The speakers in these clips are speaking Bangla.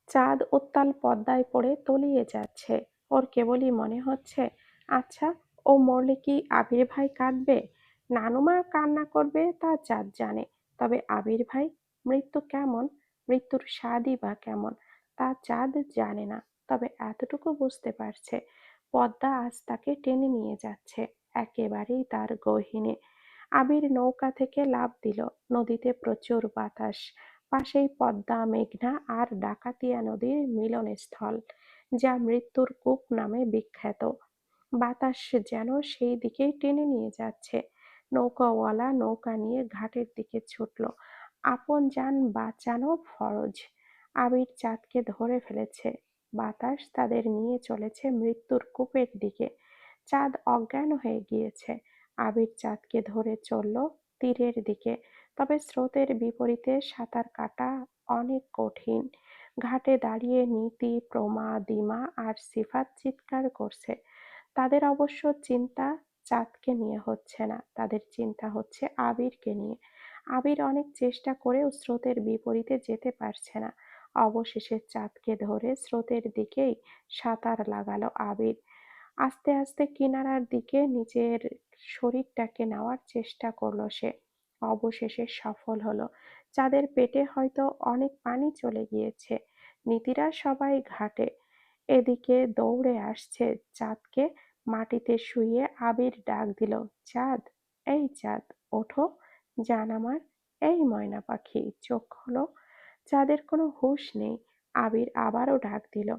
চাঁদ উত্তাল পদ্মায় পড়ে তলিয়ে যাচ্ছে। ওর কেবলই মনে হচ্ছে, আচ্ছা, ও মরলে কি আবির ভাই কাঁদবে? নানুমা কান্না করবে তা চাঁদ জানে, তবে আবির ভাই? মৃত্যু কেমন, মৃত্যুর স্বাদই বা কেমন, তা চাঁদ জানে না। তবে এতটুকু বুঝতে পারছে, পদ্মা আজ তাকে টেনে নিয়ে যাচ্ছে, একেবারেই তার গহীনে। আবির নৌকা থেকে লাফ দিল। নদীতে প্রচুর বাতাস। পাশেই পদ্মা, মেঘনা আর ডাকাতিয়া নদীর মিলনস্থল, যা মৃত্যুর কূপ নামে বিখ্যাত। বাতাস যেন সেই দিকেই টেনে নিয়ে যাচ্ছে। নৌকাওয়ালা নৌকা নিয়ে ঘাটের দিকে ছুটল। আপন যান বাঁচানো ফরজ। আবির চাঁদকে ধরে ফেলেছে। বাতাস তাদের নিয়ে চলেছে মৃত্যুর কূপের দিকে। চাঁদ অজ্ঞান হয়ে গিয়েছে। আবির চাঁদকে ধরে চলল তীরের দিকে। তবে স্রোতের বিপরীতে সাঁতার কাটা অনেক কঠিন। ঘাটে দাঁড়িয়ে নীতি, প্রমা, দিমা আর সিফাত চিৎকার করছে। তাদের অবশ্য চিন্তা চাঁদকে নিয়ে হচ্ছে না, তাদের চিন্তা হচ্ছে আবিরকে নিয়ে। আবির অনেক চেষ্টা করেও স্রোতের বিপরীতে যেতে পারছে না। অবশেষে চাঁদকে ধরে স্রোতের দিকেই সাঁতার লাগালো আবির। আস্তে আস্তে কিনারার দিকে নিজের শরীরটাকে নেওয়ার চেষ্টা করলো সে। অবশেষে সফল হলো। চাঁদের পেটে হয়তো অনেক পানি চলে গিয়েছে। নীতিরা সবাই ঘাটে। এদিকে দৌড়ে আসছে চাঁদকে মাটিতে শুইয়ে আবির ডাক দিল, চাঁদ, এই চাঁদ, ওঠো, জান আমার, এই ময়না পাখি, চোখ খোলো। চাঁদের কোনো হুঁশ নেই। আবির আবারও ডাক দিল।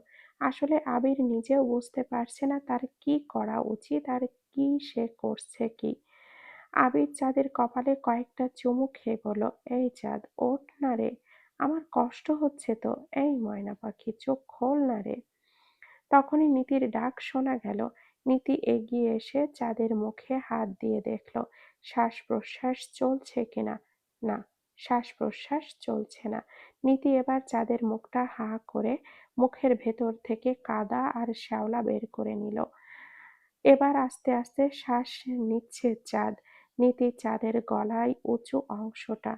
আসলে আবির নিজেও বুঝতে পারছে না তার কি করা উচিত আর কি সে করছে কি। আবির চাঁদের কপালে কয়েকটা চুমু খেয়ে বলল, এই চাঁদ, ওঠ না রে, আমার কষ্ট হচ্ছে তো, এই ময়না পাখি, চোখ খোল না রে। তখনই নীতির ডাক শোনা গেল। নীতি এগিয়ে এসে চাঁদের মুখে হাত দিয়ে দেখল শ্বাস প্রশ্বাস চলছে কিনা। না, শ্বাস প্রশ্বাস চলছে না। নীতি এবার চাঁদের মুখটা হা করে মুখের ভেতর থেকে কাদা আর শ্যাওলা বের করে নিল। এবার আস্তে আস্তে শ্বাস নিচ্ছে চাঁদ। নীতি চাঁদের গলায় উঁচু অংশটা,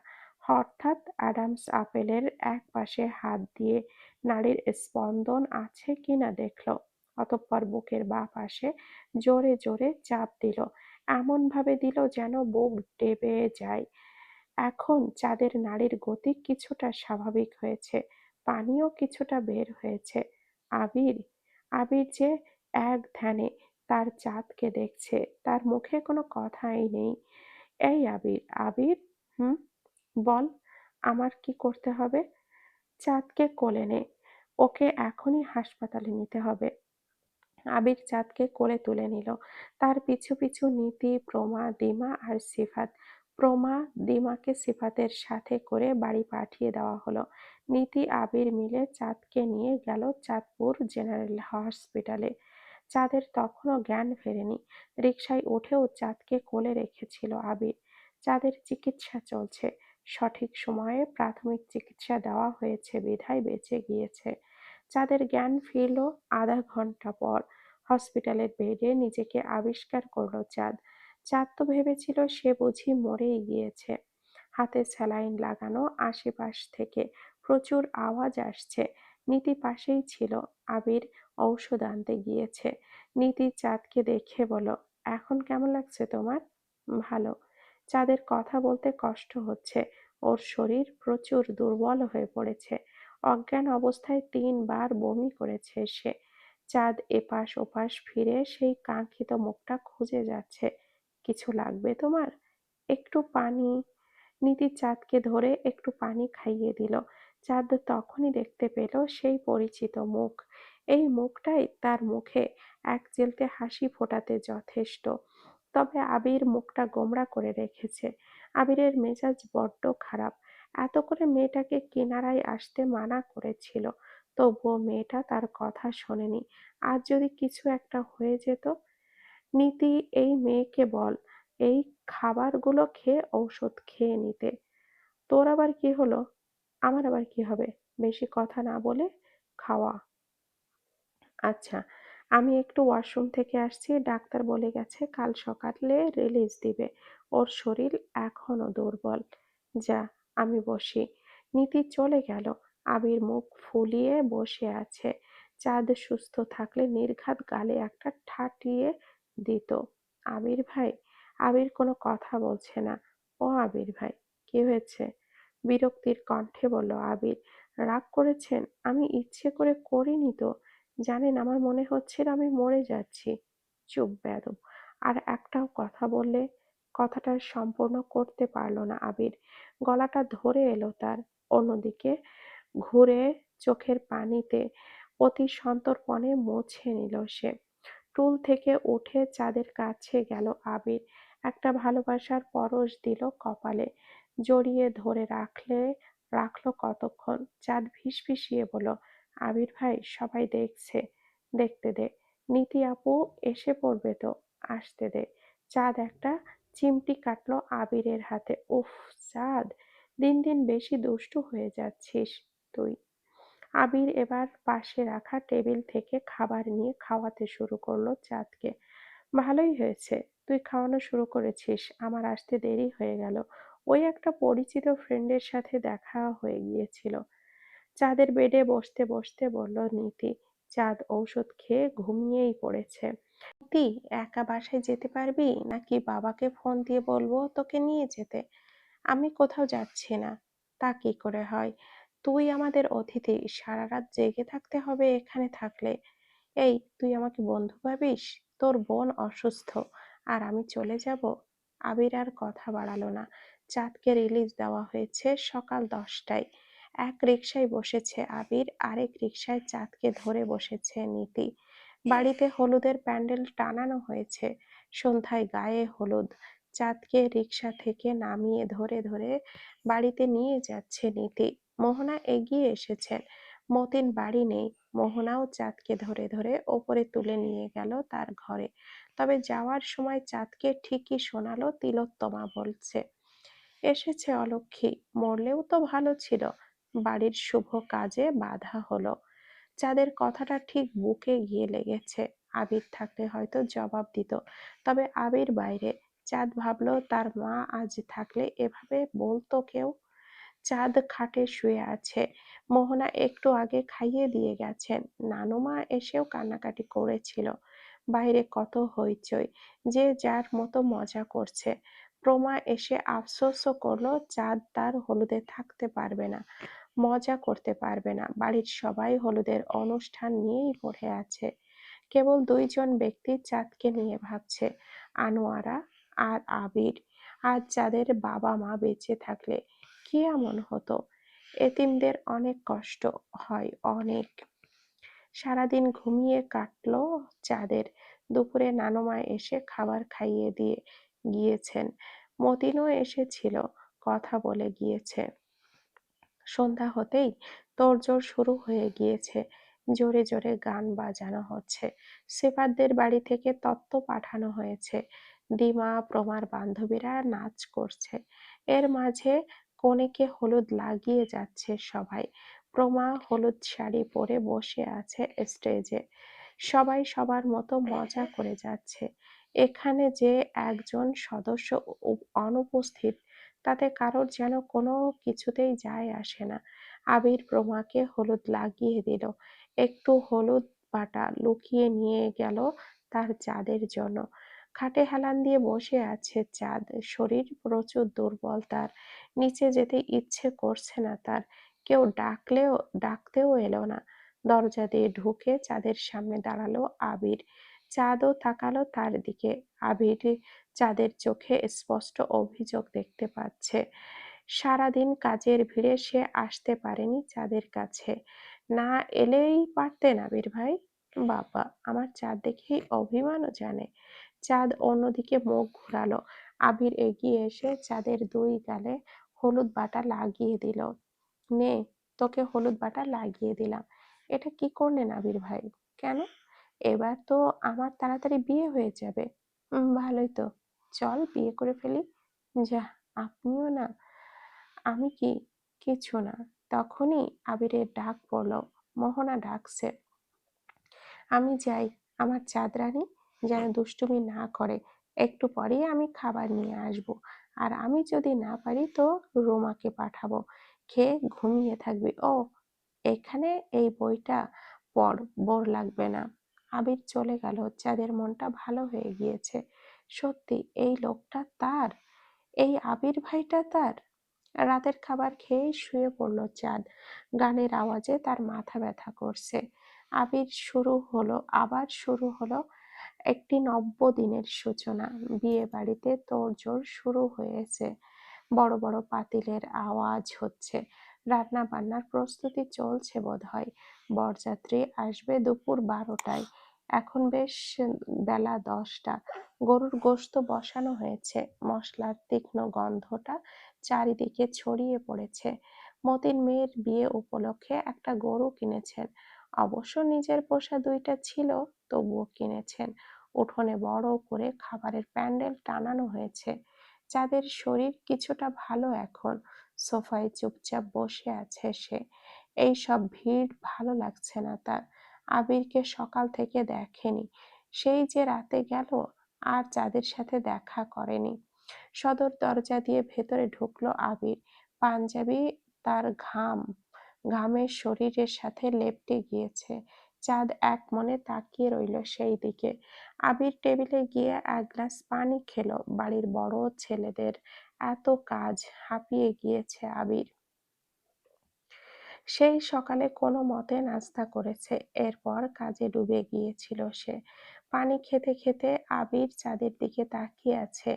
অর্থাৎ অ্যাডামস আপেলের এক পাশে হাত দিয়ে নাড়ির স্পন্দন আছে কিনা দেখল। অতঃপর বুকের বাঁ পাশে জোরে জোরে চাপ দিল। এমন ভাবে দিল যেন বুক ডেবে যায়। এখন চাঁদের নাড়ির গতি কিছুটা স্বাভাবিক হয়েছে, পানিও কিছুটা বের হয়েছে। আবির, আবির যে এক ধ্যানে তার চাঁদকে দেখছে, তার মুখে কোনো কথাই নেই। এই আবির, আবির, হুম, বল, আমার কি করতে হবে? চাঁদকে কোলে নে, ওকে এখনই হাসপাতালে নিতে হবে। আবির চাঁদকে কোলে তুলে নিল। তার পিছু পিছু নীতি, প্রমা, দিমা আর সিফাত। প্রমা, দিমাকে সিফাতের সাথে করে বাড়ি পাঠিয়ে দেওয়া হলো। নীতি, আবির মিলে চাঁদকে নিয়ে গেল চাঁদপুর জেনারেল হসপিটালে। চাঁদের তখনও জ্ঞান ফেরেনি। রিকশায় উঠেও চাঁদকে কোলে রেখেছিল আবির। চাঁদের চিকিৎসা চলছে। সঠিক সময়ে প্রাথমিক চিকিৎসা দেওয়া হয়েছে বিধায় বেঁচে গিয়েছে। চাঁদের জ্ঞান ফিরল আধা ঘন্টা পর। হসপিটালের বেডে নিজেকে আবিষ্কার করলো চাঁদ। চাঁদ তো ভেবেছিল সে বুঝি মরেই গিয়েছে। হাতে স্যালাইন লাগানো, আশেপাশ থেকে প্রচুর আওয়াজ আসছে। নীতি পাশেই ছিল। আবির ঔষধ আনতে গিয়েছে। নীতি চাঁদকে দেখে বলল, এখন কেমন লাগছে তোমার? ভালো। চাঁদের কথা বলতে কষ্ট হচ্ছে। ওর শরীর প্রচুর দুর্বল হয়ে পড়েছে। অজ্ঞান অবস্থায় 3 বার বমি করেছে সে। চাঁদ এপাশ ওপাশ ফিরে সেই কাঙ্ক্ষিত মুখটা খুঁজে যাচ্ছে। কিছু লাগবে তোমার? একটু পানি। নীতি চাঁদকে ধরে একটু পানি খাইয়ে দিল। চাঁদ তখনই দেখতে পেল সেই পরিচিত মুখ। এই মুখটাই তার মুখে এক চিলতে হাসি ফোটাতে যথেষ্ট। তবে আবির মুখটা গোমড়া করে রেখেছে। আবিরের মেজাজ বড্ড খারাপ। এত করে মেয়েটাকে কিনারায় আসতে মানা করেছিল, তবুও মেয়েটা তার কথা শোনেনি। আজ যদি কিছু একটা হয়ে যেত। নীতি, এই মেয়েকে বল এই খাবারগুলো খেয়ে ঔষধ খেয়ে নিতে। তোর আবার কি হলো? আমার আবার কি হবে? বেশি কথা না বলে খাওয়া। আচ্ছা, আমি একটু ওয়াশরুম থেকে আসছি। ডাক্তার বলে গেছে কাল সকালে রিলিজ দিবে। ওর শরীর এখনো দুর্বল। যা, আমি বসি। নীতি চলে গেল। আবির মুখ ফুলিয়ে বসে আছে। চাঁদ সুস্থ থাকলে নির্ঘাত গালে একটা ঠাটিয়ে দিত। আবির ভাই। আবির কোনো কথা বলছে না। ও আবির ভাই, কি হয়েছে? বিরক্তির কণ্ঠে বলল আবির। রাগ করেছেন? আমি ইচ্ছে করে করিনি তো। জানেন, আমার মনে হচ্ছিল আমি মরে যাচ্ছি। চুপ বেয়াদব! আর একটাও কথা বললে। কথাটা সম্পূর্ণ করতে পারল না আবির। গলাটা ধরে এলো তার। অন্যদিকে ঘুরে চোখের পানিতে অতি সন্তর্পণে মুছে নিল সে। টুল থেকে উঠে চাঁদের কাছে গেল আবির। একটা ভালোবাসার পরশ দিল কপালে। জড়িয়ে ধরে রাখলো কতক্ষণ। চাঁদ ফিসফিসিয়ে বলল, আবির ভাই, সবাই দেখছে। দেখতে দে। নীতি আপু এসে পড়বে তো, আসতে দে। চাঁদ একটা চিমটি কাটলো আবিরের হাতে। উফ চাঁদ, দিন দিন বেশি দুষ্টু হয়ে যাচ্ছিস তুই। আবির এবার পাশে রাখা টেবিল থেকে খাবার নিয়ে খাওয়াতে শুরু করলো চাঁদকে। ভালোই হয়েছে, তুই খাওয়ানো শুরু করেছিস। আমার আসতে দেরি হয়ে গেল। ওই একটা পরিচিত ফ্রেন্ডের সাথে দেখা হয়ে গিয়েছিল। চাঁদের বেডে বসতে বসতে বলল নীতি। চাঁদ ঔষধ খেয়ে ঘুমিয়েই পড়েছে। নীতি, একা বাসায় যেতে পারবি নাকি বাবাকে ফোন দিয়ে বলবো তোকে নিয়ে যেতে? আমি কোথাও যাচ্ছি না। তা কি করে হয়? তুই আমাদের অতিথি, সারা রাত জেগে থাকতে হবে এখানে থাকলে। এই, তুই আমাকে বন্ধু ভাবিস? তোর বোন অসুস্থ আর আমি চলে যাব? আবির আর কথা বাড়ালো না। চাঁদকে রিলিজ দেওয়া হয়েছে সকাল 10টায়। এক রিকশায় বসেছে আবির, আরেক রিকশায় চাঁদকে ধরে বসেছে নীতি। বাড়িতে হলুদের প্যান্ডেল টানানো হয়েছে। সন্ধ্যায় গায়ে হলুদ। চাঁদকে রিকশা থেকে নামিয়ে ধরে ধরে বাড়িতে নিয়ে যাচ্ছে নীতি। মোহনা এগিয়ে এসেছেন। মতিন বাড়ি নেই। মোহনাও চাঁদকে ধরে ধরে ওপরে তুলে নিয়ে গেল তার ঘরে। তবে যাওয়ার সময় চাঁদকে ঠিকই শোনালো তিলোত্তমা বলছে, এসেছে অলক্ষী, মরলেও তো ভালো ছিল, বাড়ির শুভ কাজে বাধা হলো। চাঁদের কথাটা ঠিক বুকে গিয়ে লেগেছে। আবির থাকলে হয়তো জবাব দিত, তবে আবির বাইরে। চাঁদ ভাবলো তার মা আজ থাকলে এভাবে বলতো কেউ? চাঁদ খাটে শুয়ে আছে। মোহনা একটু আগে খাইয়ে দিয়ে গেছেন। নানুমা এসেও কান্নাকাটি করেছিল। বাইরে কত হইচই, যে যার মতো মজা করছে। প্রমা এসে আফসোসও করলো চাঁদ তার হলুদে থাকতে পারবে না, মজা করতে পারবে না। বাড়ির সবাই হলুদের অনুষ্ঠান নিয়েই পড়ে আছে। কেবল দুইজন ব্যক্তি চাঁদকে নিয়ে ভাবছে, আনোয়ারা আর আবির। আজ চাঁদের বাবা মা বেঁচে থাকলে কি এমন হতো? এতিমদের অনেক কষ্ট হয়, অনেক। সারাদিন ঘুমিয়ে কাটলো চাঁদের। দুপুরে নানুমা এসে খাবার খাইয়ে দিয়ে গিয়েছেন। মতিনও এসেছিল, কথা বলে গিয়েছে। সন্ধ্যা হতেই তোড়জোড় শুরু হয়ে গিয়েছে। জোরে জোরে গান বাজানো হচ্ছে। সেফাতদের বাড়ি থেকে তত্ত্ব পাঠানো হয়েছে। দিমা প্রমার বান্ধবীরা নাচ করছে। এর মাঝে কনেকে হলুদ লাগিয়ে যাচ্ছে সবাই। প্রমা হলুদ শাড়ি পরে বসে আছে স্টেজে। সবাই সবার মতো মজা করে যাচ্ছে। এখানে যে একজন সদস্য অনুপস্থিত, তাতে কারোর যেন কোনো কিছুতেই যায় আসে না। আবির প্রমাকে হলুদ লাগিয়ে দিল। একটু হলুদ বাটা লুকিয়ে নিয়ে গেল তার চাঁদের জন্য। খাটে হেলান দিয়ে বসে আছে চাঁদ। শরীর প্রচুর দুর্বল তার। নিচে যেতে ইচ্ছে করছে না তার। কেউ ডাকতেও এলো না। দরজা দিয়ে ঢুকে চাঁদের সামনে দাঁড়ালো আবির। চাঁদও তাকালো তার দিকে। আবির চাঁদের চোখে স্পষ্ট অভিযোগ দেখতে পাচ্ছে। সারাদিন কাজের ভিড়ে সে আসতে পারেনি চাঁদের কাছে। না এলেই পারতেন আবির ভাই। বাবা, আমার চাঁদ দেখেই অভিমানও জানে। চাঁদ অন্যদিকে মুখ ঘুরালো। আবির এগিয়ে এসে চাঁদের দুই গালে হলুদ বাটা লাগিয়ে দিল। নে, তোকে হলুদ বাটা লাগিয়ে দিলাম। এটা কি করলেন আবির ভাই? কেন? এবার তো আমার তাড়াতাড়ি বিয়ে হয়ে যাবে। ভালোই তো, চল বিয়ে করে ফেলি। যা, আপনিও না। আমি কি? কিছু না। তখনই আবিরের ডাক পড়ল। মোহনা ডাকছে, আমি যাই। আমার চাঁদ রানী যেন দুষ্টুমি না করে। একটু পরেই আমি খাবার নিয়ে আসব। আর আমি যদি না পারি তো রুমাকে পাঠাবো। খেয়ে ঘুমিয়ে থাকবি। ও, এখানে এই বইটা পড়, বোর লাগবে না। আবির চলে গেল। চাঁদের মনটা ভালো হয়ে গিয়েছে। সত্যি এই লোকটা তার, এই আবির ভাইটা তার। রাতের খাবার খেয়ে শুয়ে পড়ল চাঁদ। গানের আওয়াজে তার মাথা ব্যথা করছে। আবার শুরু হলো একটি নব্য দিনের সূচনা। বিয়ে বাড়িতে তোড়জোড় শুরু হয়েছে। বড় বড় পাতিলের আওয়াজ হচ্ছে। রান্না বান্নার প্রস্তুতি চলছে বোধহয়। বরযাত্রী আসবে দুপুর 12টায়। এখন বেশ বেলা 10টা। গরুর গোশত বসানো হয়েছে। মশলার তীক্ষ্ণ গন্ধটা চারিদিকে ছড়িয়ে পড়েছে। মতিন মেয়ের বিয়ে উপলক্ষে একটা গরু কিনেছেন। অবশ্য নিজের পোষা 2টা ছিল, তবুও কিনেছেন। উঠোনে বড় করে খাবারের প্যান্ডেল টানানো হয়েছে। চাঁদের শরীর কিছুটা ভালো এখন। সোফায় চুপচাপ বসে আছে সে। এই সব ভিড় ভালো লাগছে না তার। আবিরকে সকাল থেকে দেখেনি। সেই যে রাতে গেল, আর চাঁদের সাথে দেখা করেনি। সদর দরজা দিয়ে ভেতরে ঢুকলো আবির। পাঞ্জাবি তার ঘামে শরীরের সাথে লেপ্টে গিয়েছে। চাঁদ একমনে তাকিয়ে রইল সেই দিকে। আবির টেবিলে গিয়ে 1 গ্লাস পানি খেলো। বাড়ির বড় ছেলেদের এত কাজ, হাঁপিয়ে গিয়েছে আবির। সেই সকালে কোনো মতে নাস্তা করেছে, এরপর কাজে ডুবে গিয়েছিল সে। পানি খেতে খেতে আবির চাঁদের দিকে তাকিয়ে আছে,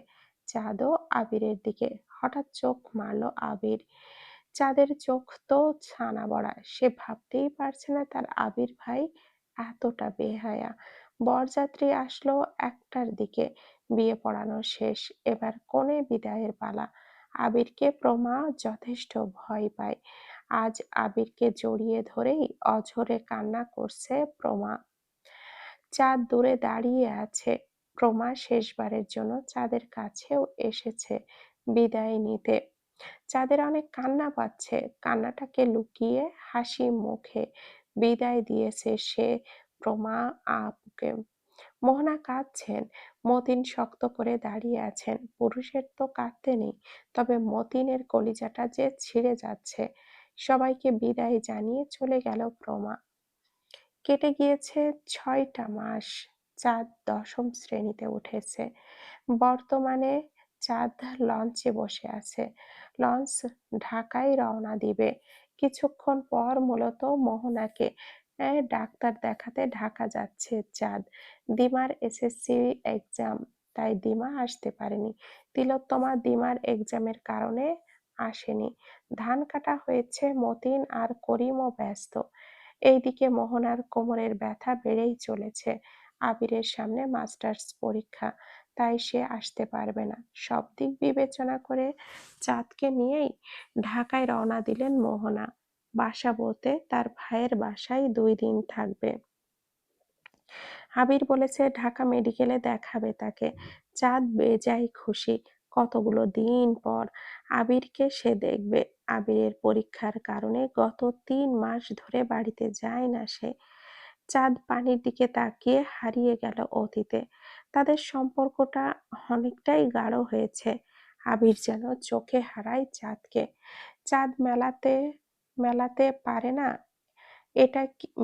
চাঁদও আবিরের দিকে। হঠাৎ চোখ মারল আবির। চাঁদের চোখ তো ছানা বড়া। সে ভাবতেই পারছে না তার আবির ভাই এতটা বেহায়া। বরযাত্রী আসলো 1টার দিকে। বিয়ে পড়ানো শেষ, এবার কনে বিদায়ের পালা। আবিরকে প্রমা যথেষ্ট ভয় পায়। আজ আবিরকে জড়িয়ে ধরেই অঝোরে কান্না করছে প্রমা। চাঁদ দূরে দাঁড়িয়ে আছে। প্রমা শেষবারের জন্য চাঁদের কাছেও এসেছে বিদায় নিতে। চাঁদের অনেক কান্না পাচ্ছে। কান্নাটাকে লুকিয়ে হাসি মুখে বিদায় দিয়েছে সে প্রমা আপুকে। মোহনা কাঁদছেন। মতিন শক্ত করে দাঁড়িয়ে আছেন। পুরুষের তো কাঁদতে নেই, তবে মতিনের কলিজাটা যে ছিঁড়ে যাচ্ছে। সবাইকে বিদায় জানিয়ে চলে গেল প্রমা। কেটে গিয়েছে 6টা মাস। চাঁদ 10ম শ্রেণীতে উঠেছে। বর্তমানে চাঁদ লঞ্চে বসে আছে। লঞ্চ ঢাকায় রওনা দিবে। কিছুক্ষণ পর মূলত মোহনাকে ডাক্তার দেখাতে ঢাকা যাচ্ছে চাঁদ। দিমার এসএসসি এক্সাম, তাই দিমা আসতে পারেনি। তিলোত্তমা দিমার এক্সামের কারণে আসেনি। ধান কাটা হয়েছে, মতিন আর করিমও ব্যস্ত। এইদিকে মোহনার কোমরের ব্যথা বেড়েই চলেছে। আবিরের সামনে মাস্টার্স পরীক্ষা, তাই সে আসতে পারবে না। সব দিক বিবেচনা করে চাঁদকে নিয়েই ঢাকায় রওনা দিলেন মোহনা। বাসা বলতে তার ভাইয়ের বাসায় 2 দিন থাকবে। আবির বলেছে ঢাকা মেডিকেলে দেখাবে তাকে। চাঁদ বেজায় খুশি। কতগুলো দিন পর আবিরকে সে দেখবে। আবিরের পরীক্ষার কারণে গত 3 মাস ধরে বাড়িতে যায় না সে। চাঁদ পানির দিকে তাকিয়ে হারিয়ে গেল অতীতে। তাদের সম্পর্কটা অনেকটাই গাঢ় হয়েছে। আবির যেন চোখে হারায় চাঁদকে। চাঁদ মেলাতে পারে না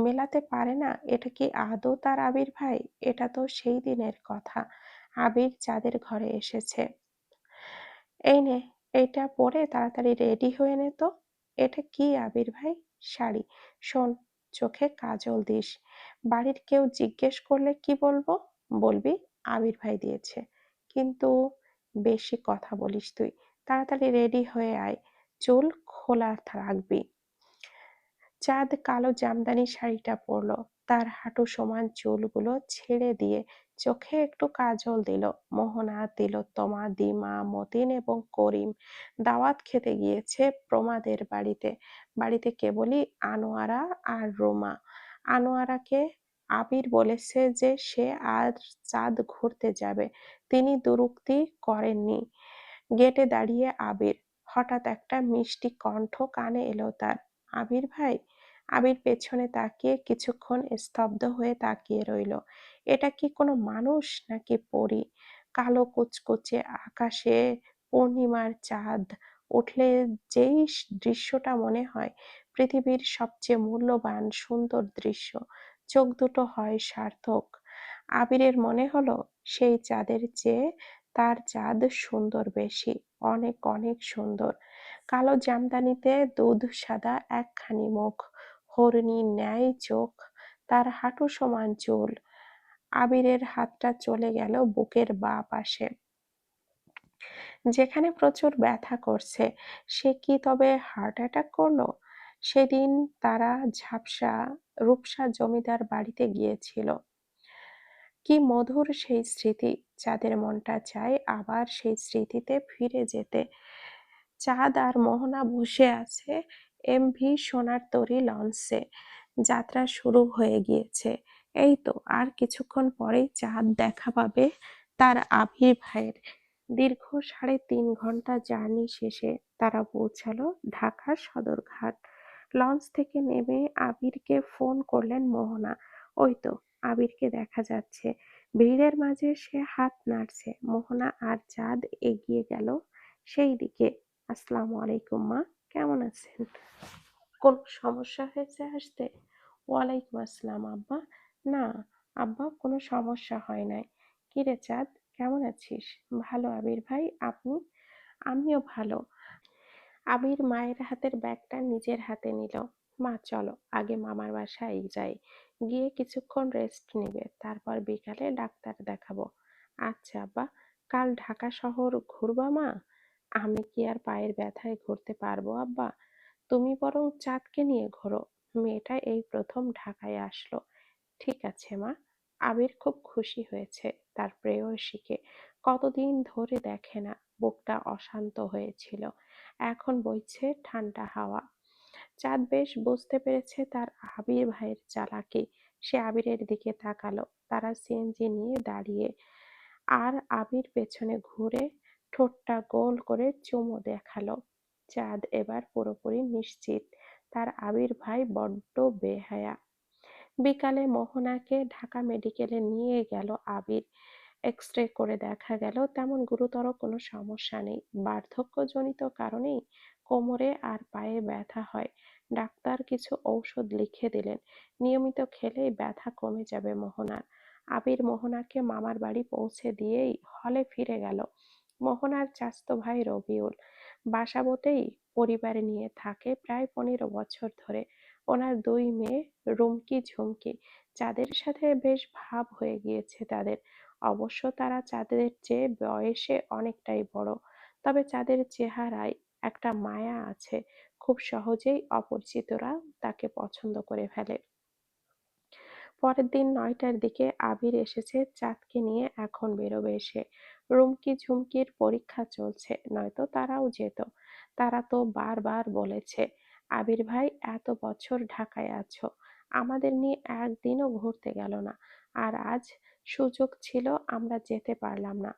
মেলাতে পারে না, এটা কি আদৌ তার আবির ভাই? এটা তো সেই দিনের কথা। আবির চাঁদের ঘরে এসেছে। এই নে, এইটা পরে তাড়াতাড়ি রেডি হয়ে নে তো। এটা কি আবির ভাই? শাড়ি। শোন, চোখে কাজল দিস। বাড়ির কেউ জিজ্ঞেস করলে কি বলবো? বলবি আবির ভাই দিয়েছে। কিন্তু বেশি কথা বলিস তুই। তাড়াতাড়ি রেডি হয়ে আয়। চুল খোলা রাখবি। চাঁদ কালো জামদানি শাড়িটা পরল। তার হাঁটু সমান চুলগুলো ছেড়ে দিয়ে চোখে একটু কাজল দিল। মোহনা, তিলোত্তমা, দিমা, মতিন এবং করিম দাওয়াত খেতে গিয়েছে প্রমাদের বাড়িতে। বাড়িতে কেবলই আনোয়ারা আর রোমা। আনোয়ারাকে আবির বলেছে যে সে আজ চাঁদ ঘুরতে যাবে। তিনি দুরুক্তি করেননি। গেটে দাঁড়িয়ে আবির। হঠাৎ একটা মিষ্টি কণ্ঠ কানে এলো তার। আবির ভাই। আবির পেছনে তাকিয়ে কিছুক্ষণ স্তব্ধ হয়ে তাকিয়ে রইল। এটা কি কোনো মানুষ নাকি পরী? কালো কুচকুচে আকাশে পূর্ণিমার চাঁদ উঠলে যেই দৃশ্যটা মনে হয়, পৃথিবীর সবচেয়ে মূল্যবান সুন্দর দৃশ্য। চোখ দুটো হয় সার্থক। আবিরের মনে হলো সেই চাঁদের চেয়ে তার চাঁদ সুন্দর বেশি, অনেক অনেক সুন্দর। কালো জামদানিতে দুধ সাদা একখানি মুখ, হরিণীর ন্যায় চোখ, তার হাঁটু সমান চুল। আবিরের হাতটা চলে গেল বুকের বাঁ পাশে, যেখানে প্রচুর ব্যথা করছে। সে কি তবে হার্ট অ্যাটাক করলো? সেদিন তারা ঝাপসা রূপসা জমিদার বাড়িতে গিয়েছিল। কি মধুর সেই স্মৃতি! চাঁদের মনটা চায় আবার সেই স্মৃতিতে ফিরে যেতে। চাঁদ আর মোহনা বসে আছে এমভি সোনার তরী লঞ্চে। যাত্রা শুরু হয়ে গিয়েছে। এই তো আর কিছুক্ষণ পরেই চাঁদ দেখা পাবে তার আবির ভাইয়ের। দীর্ঘ 3.5 ঘন্টা জার্নি শেষে তারা পৌঁছালো ঢাকার সদরঘাট। লঞ্চ থেকে নেমে আবিরকে ফোন করলেন মোহনা। ওই তো আবিরকে দেখা যাচ্ছে, ভিড়ের মাঝে সে হাত নাড়ছে। মোহনা আর চাঁদ এগিয়ে গেল সেই দিকে। আসসালামু আলাইকুম মা, কেমন আছেন? কোন সমস্যা হয়েছে আসতে? ওয়ালাইকুম আসসালাম আব্বা। না আব্বা, কোনো সমস্যা হয় নাই। কিরে চাঁদ, কেমন আছিস? ভালো আবির ভাই, আপনি? আমিও ভালো। আবির মায়ের হাতের ব্যাগটা নিজের হাতে নিল। মা চলো আগে মামার বাসায় যাই, গিয়ে কিছুক্ষণ রেস্ট নিবে, তারপর বিকালে ডাক্তার দেখাবো। আচ্ছা আব্বা। কাল ঢাকা শহর ঘুরবা মা? আমি কি আর পায়ের ব্যথায় ঘুরতে পারবো আব্বা? তুমি বরং চাঁদকে নিয়ে ঘোরো, মেয়েটা এই প্রথম ঢাকায় আসলো। ঠিক আছে মা। আবির খুব খুশি হয়েছে তার প্রেয়সীকে, কতদিন ধরে দেখে না। বুকটা অশান্ত হয়েছিল, এখন বইছে ঠান্ডা হাওয়া। চাঁদ বেশ বুঝতে পেরেছে তার আবির ভাইয়ের চালাকি। সে আবিরের দিকে তাকালো। তারা সিএনজি নিয়ে দাঁড়িয়ে, আর আবির পেছনে ঘুরে ঠোঁটটা গোল করে চুমু দেখালো। চাঁদ এবার পুরোপুরি নিশ্চিত তার আবির ভাই বড্ড বেহায়া। বিকালে মোহনাকে ঢাকা মেডিকেলে নিয়ে গেল আবির। এক্স-রে করে দেখা গেল তেমন গুরুতর কোনো সমস্যা নেই। বার্ধক্যজনিত কারণেই কোমরে আর পায়ে ব্যথা হয়। ডাক্তার কিছু ঔষধ লিখে দিলেন, নিয়মিত খেলেই ব্যথা কমে যাবে মোহনার। আবির মোহনাকে মামার বাড়ি পৌঁছে দিয়েই হলে ফিরে গেল। মোহনার চাচাতো ভাই রবিউল বাসাবোতেই পরিবার নিয়ে থাকে প্রায় 15 বছর ধরে। ওনার 2 মেয়ে রুমকি ঝুমকি। চাঁদের সাথে বেশ ভাব হয়ে গিয়েছে তাদের। অবশ্য তারা চাঁদের চেয়ে বয়সে অনেকটাই বড়, তবে চাঁদের চেহারায় একটা মায়া আছে। খুব সহজেই অপরিচিতরা তাকে পছন্দ করে ফেলে। পরের দিন 9টার দিকে আবির এসেছে চাঁদকে নিয়ে। এখন বেরোবে সে। রুমকি ঝুমকির পরীক্ষা চলছে, নয়তো তারাও যেত। তারা তো বারবার বলেছে, আবির ভাই এত বছর ঢাকায় আছো, আমাদের নিয়ে একদিনও ঘুরতে গেল না, আর আজ সুযোগ ছিল আমরা যেতে পারলাম না।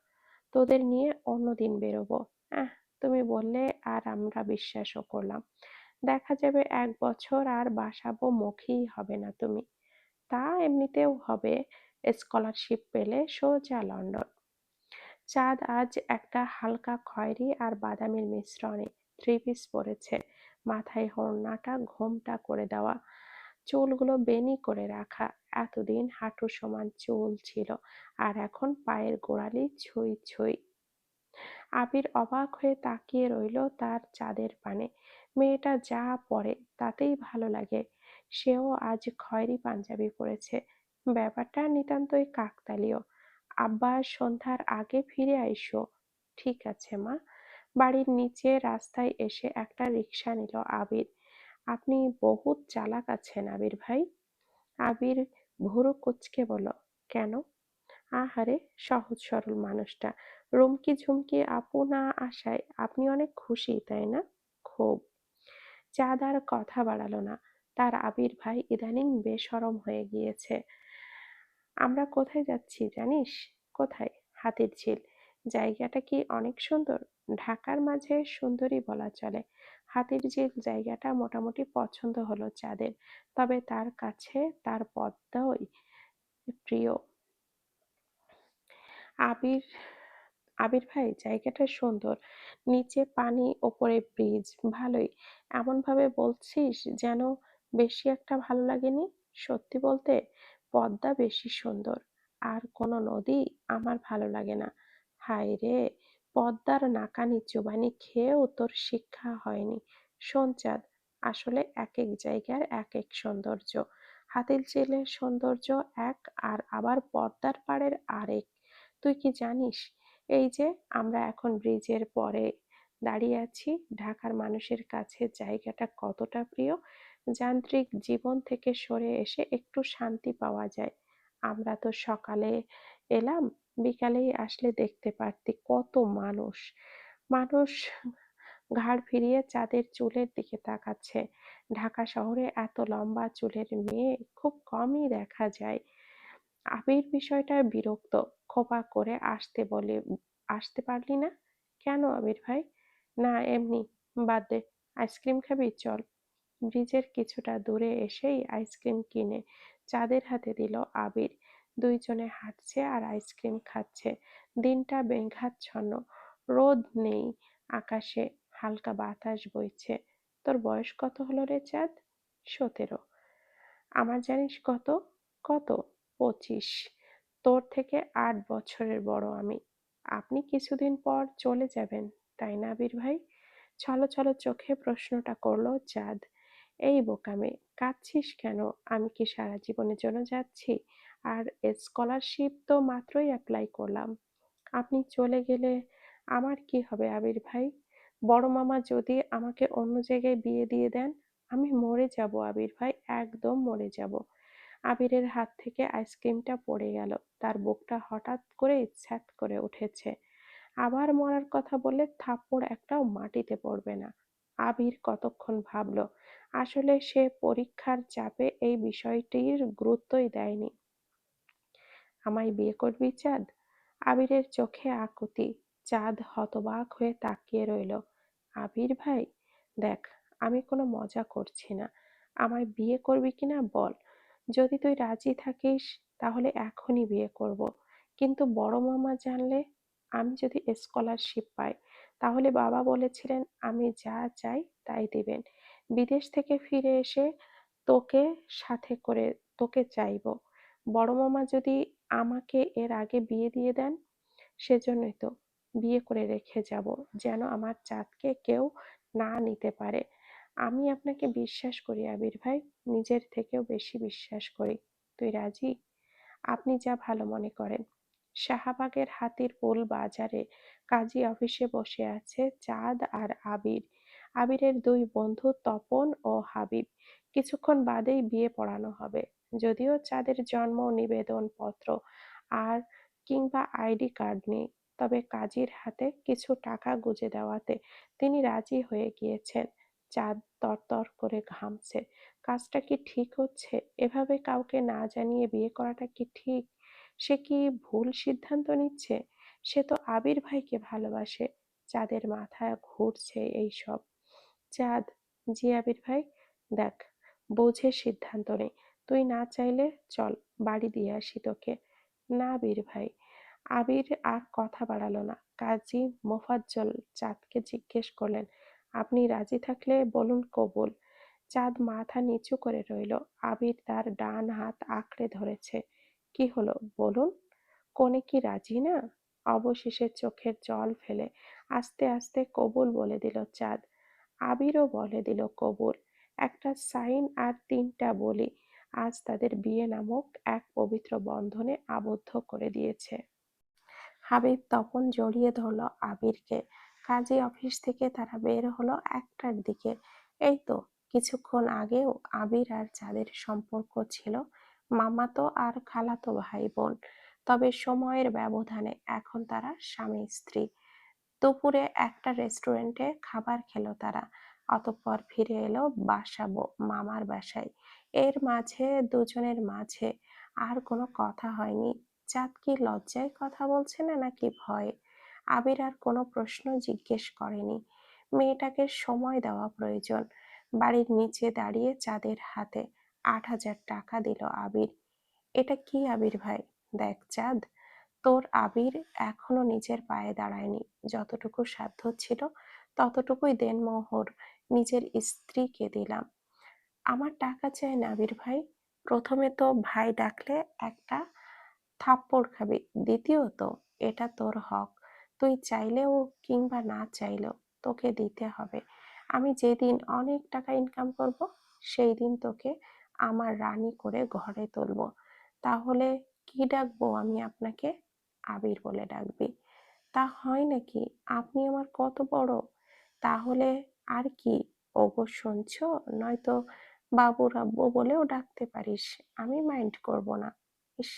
তোদের নিয়ে অন্যদিন বেরোবো। আহ, তুমি বললে আর আমরা বিশ্বাসও করলাম। দেখা যাবে 1 বছর আর বাসাবো মুখেই হবে না তুমি। তা এমনিতেও হবে, স্কলারশিপ পেলে সোজা লন্ডন। চাঁদ আজ একটা হালকা খয়েরি আর বাদামির মিশ্রণে 3 পিস পরেছে। মাথায় ওড়নাটা ঘোমটা করে দেওয়া, চুলগুলো বেনি করে রাখা। এতদিন হাঁটু সমান চুল ছিল, আর এখন পায়ের গোড়ালি ছুঁই ছুঁই। আবির অবাক হয়ে তাকিয়ে রইল তার চাঁদের পানে। মেয়েটা যা পরে তাতেই ভালো লাগে। সেও আজ খয়েরি পাঞ্জাবি পরেছে। ব্যাপারটা নিতান্তই কাকতালীয়। আব্বা সন্ধ্যার আগে ফিরে আইসো। ঠিক আছে মা। বাড়ির নিচে রাস্তায় এসে একটা রিকশা নিল আবির। আপনি বহুত চালাক আছেন আবির ভাই। আবির ভুরু কুঁচকে বলল, কেন? আহারে, সহজ সরল মানুষটা। রুমকি ঝুমকি আপু না আসায় আপনি অনেক খুশি, তাই না? খুব। চাঁদ আর কথা বাড়ালো না। তার আবির ভাই ইদানিং বেশরম হয়ে গিয়েছে। আমরা কোথায় যাচ্ছি জানিস? কোথায়? হাতিরঝিল। জায়গাটা কি অনেক সুন্দর? ঢাকার মাঝে সুন্দরী বলা চলে। হাতিরঝিল জায়গাটা মোটামুটি পছন্দ হলো চাঁদের, তবে তার কাছে তার পদ্মাই প্রিয়। আবির আবির ভাই, জায়গাটা সুন্দর, নিচে পানি ওপরে ব্রিজ, ভালোই। এমন ভাবে বলছিস যেন বেশি একটা ভালো লাগেনি। সত্যি বলতে পদ্মা বেশি সুন্দর, আর কোনো নদী আমার ভালো লাগে না। হায় রে, পদ্মার নাকানি চুবানি খেয়েও তোর শিক্ষা হয়নি। শোন চাঁদ, আসলে এক এক জায়গার এক এক সৌন্দর্য। হাতির ঝিলের সৌন্দর্য এক, আর আবার পদ্মার পাড়ের আরেক। তুই কি জানিস, এই যে আমরা এখন ব্রিজের পরে দাঁড়িয়ে আছি, ঢাকার মানুষের কাছে জায়গাটা কতটা প্রিয়। যান্ত্রিক জীবন থেকে সরে এসে একটু শান্তি পাওয়া যায়। আমরা তো সকালে এলাম, বিকালেই আসলে দেখতে পারতি কত মানুষ। মানুষ ঘাড় ফিরিয়ে চাঁদের চুলের দিকে তাকাচ্ছে। ঢাকা শহরে এত লম্বা চুলের মেয়ে খুব কমই দেখা যায়। আবির বিষয়টায় বিরক্ত, খোঁপা করে আসতে পারলি না কেন আবির ভাই? না এমনি, বাদ দে। আইসক্রিম খাবি, চল। ব্রিজের কিছুটা দূরে এসেই আইসক্রিম কিনে চাঁদের হাতে দিল আবির। দুইজনে হাঁটছে আর আইসক্রিম খাচ্ছে। দিনটা মেঘাচ্ছন্ন, রোদ নেই আকাশে, হালকা বাতাস বইছে। তোর বয়স কত হলো রে চাঁদ? 17। আমার জানিস কত? কত? 25। তোর থেকে 8 বছরের বড় আমি। আপনি কিছুদিন পর চলে যাবেন, তাই না আবির ভাই? ছলো চোখে প্রশ্নটা করলো চাঁদ। এই বোকামে, কাঁদছিস কেন? আমি কি সারা জীবনের জন্য যাচ্ছি? আর স্কলারশিপ তো মাত্রই অ্যাপ্লাই করলাম। আপনি চলে গেলে আমার কি হবে আবির ভাই? বড় মামা যদি আমাকে অন্য জায়গায় বিয়ে দিয়ে দেন, আমি মরে যাব আবির ভাই, একদম মরে যাব। আবিরের হাত থেকে আইসক্রিমটা পড়ে গেল, তার বুকটা হঠাৎ করে ছ্যাঁত করে উঠেছে। আবার মরার কথা বললে থাপ্পড় একটাও মাটিতে পড়বে না। আবির কতক্ষণ ভাবলো, আসলে সে পরীক্ষার চাপে এই বিষয়টির গুরুত্বই দেয়নি। আমায় বিয়ে করবি চাঁদ? আবিরের চোখে আকুতি। চাঁদ হতবাক হয়ে তাকিয়ে রইল। আবির ভাই, দেখ, আমি কোনো মজা করছি না। আমায় বিয়ে করবি কিনা বল। যদি তুই রাজি থাকিস তাহলে এখনই বিয়ে করব। কিন্তু বড় মামা জানলে? আমি যদি স্কলারশিপ পাই, তাহলে বাবা বলেছিলেন আমি যা চাই তাই দিবেন। বিদেশ থেকে ফিরে এসে তোকে সাথে করে তোকে চাইবো। বড় মামা যদি আমাকে এর আগে বিয়ে দিয়ে দেন, সেজন্যই তো বিয়ে করে রেখে যাব, যেন আমার চাঁদকে কেউ না নিতে পারে। আমি আপনাকে বিশ্বাস করি আবির ভাই, নিজের থেকেও বেশি বিশ্বাস করি। তুই রাজি? আপনি যা ভালো মনে করেন। শাহবাগের হাতিরপুল বাজারে কাজী অফিসে বসে আছে চাঁদ আর আবির। আবিরের দুই বন্ধু তপন ও হাবিব। কিছুক্ষণ বাদেই বিয়ে পড়ানো হবে। যদিও চাঁদের জন্ম নিবেদন পত্র আর কিংবা আইডি কার্ড নেই, তবে কাজীর হাতে কিছু টাকা গুঁজে দেওয়াতে তিনি রাজি হয়ে গিয়েছেন। চাঁদ তরতর করে ঘামছে। কাজটা কি ঠিক হচ্ছে? এভাবে কাউকে না জানিয়ে বিয়ে করাটা কি ঠিক? সে কি ভুল সিদ্ধান্ত নিচ্ছে? সে তো আবির ভাইকে ভালোবাসে। চাঁদের মাথায় ঘুরছে এইসব। চাঁদ, জি আবির ভাই, দেখ, বুঝে সিদ্ধান্ত নে। তুই না চাইলে চল, বাড়ি দিয়ে আসি তোকে। না আবির ভাই। আবির আর কথা বাড়ালো না। কাজী মোফাজ্জল চাঁদকে জিজ্ঞেস করলেন, আপনি রাজি থাকলে বলুন কবুল। চাঁদ মাথা নিচু করে রইল। আবির তার ডান হাত আঁকড়ে ধরেছে। কি হলো বলুন, কনে কি রাজি না? অবশেষে চোখের জল ফেলে আস্তে আস্তে কবুল বলে দিল চাঁদ। আবিরও বলে দিল কবুল। একটা সাইন আর 3টা বলি আজ তাদের বিয়ে নামক এক পবিত্র বন্ধনে আবদ্ধ করে দিয়েছে। হাবিব তখন জড়িয়ে ধরল আবিরকে। কাজী অফিস থেকে তারা বের হলো 1টার দিকে। এই তো কিছুক্ষণ আগেও আবির আর চাঁদের সম্পর্ক ছিল মামাতো আর খালাতো ভাই বোন। তবে সময়ের ব্যবধানে এখন তারা স্বামী স্ত্রী। দুপুরে একটা রেস্টুরেন্টে খাবার খেলো তারা, অতঃপর ফিরে এলো মামার বাসায়। এর মাঝে দুজনের মাঝে আর কোনো কথা হয়নি। চাঁদ কি লজ্জায় কথা বলছে না নাকি ভয়ে? আবির আর কোনো প্রশ্ন জিজ্ঞেস করেনি। মেয়েটাকে সময় দেওয়া প্রয়োজন। বাড়ির নিচে দাঁড়িয়ে চাঁদের হাতে 8,000 টাকা দিল আবির। এটা কি আবির ভাই? দেখ চাঁদ, তোর আবির এখনো নিজের পায়ে দাঁড়ায়নি। যতটুকু সাধ্য ছিল ততটুকুই দেনমোহর নিজের স্ত্রীকে দিলাম। আমার টাকা চাই না আবির ভাই। প্রথমে তো ভাই ডাকলে একটা থাপ্পড় খাবি, দ্বিতীয়ত এটা তোর হক। তুই চাইলেও কিংবা না চাইলেও তোকে দিতে হবে। আমি যেদিন অনেক টাকা ইনকাম করব সেই দিন তোকে আমার রানী করে ঘরে তুলবো। তাহলে কি ডাকবো আমি আপনাকে? আবির বলে ডাকবি। তা হয় নাকি? আপনি আমার কত বড়। তাহলে আর কি, ওগো শুনছো, নয়তো বাবু রাব্বু বলেও ডাকতে পারিস, আমি মাইন্ড করব না। ইস,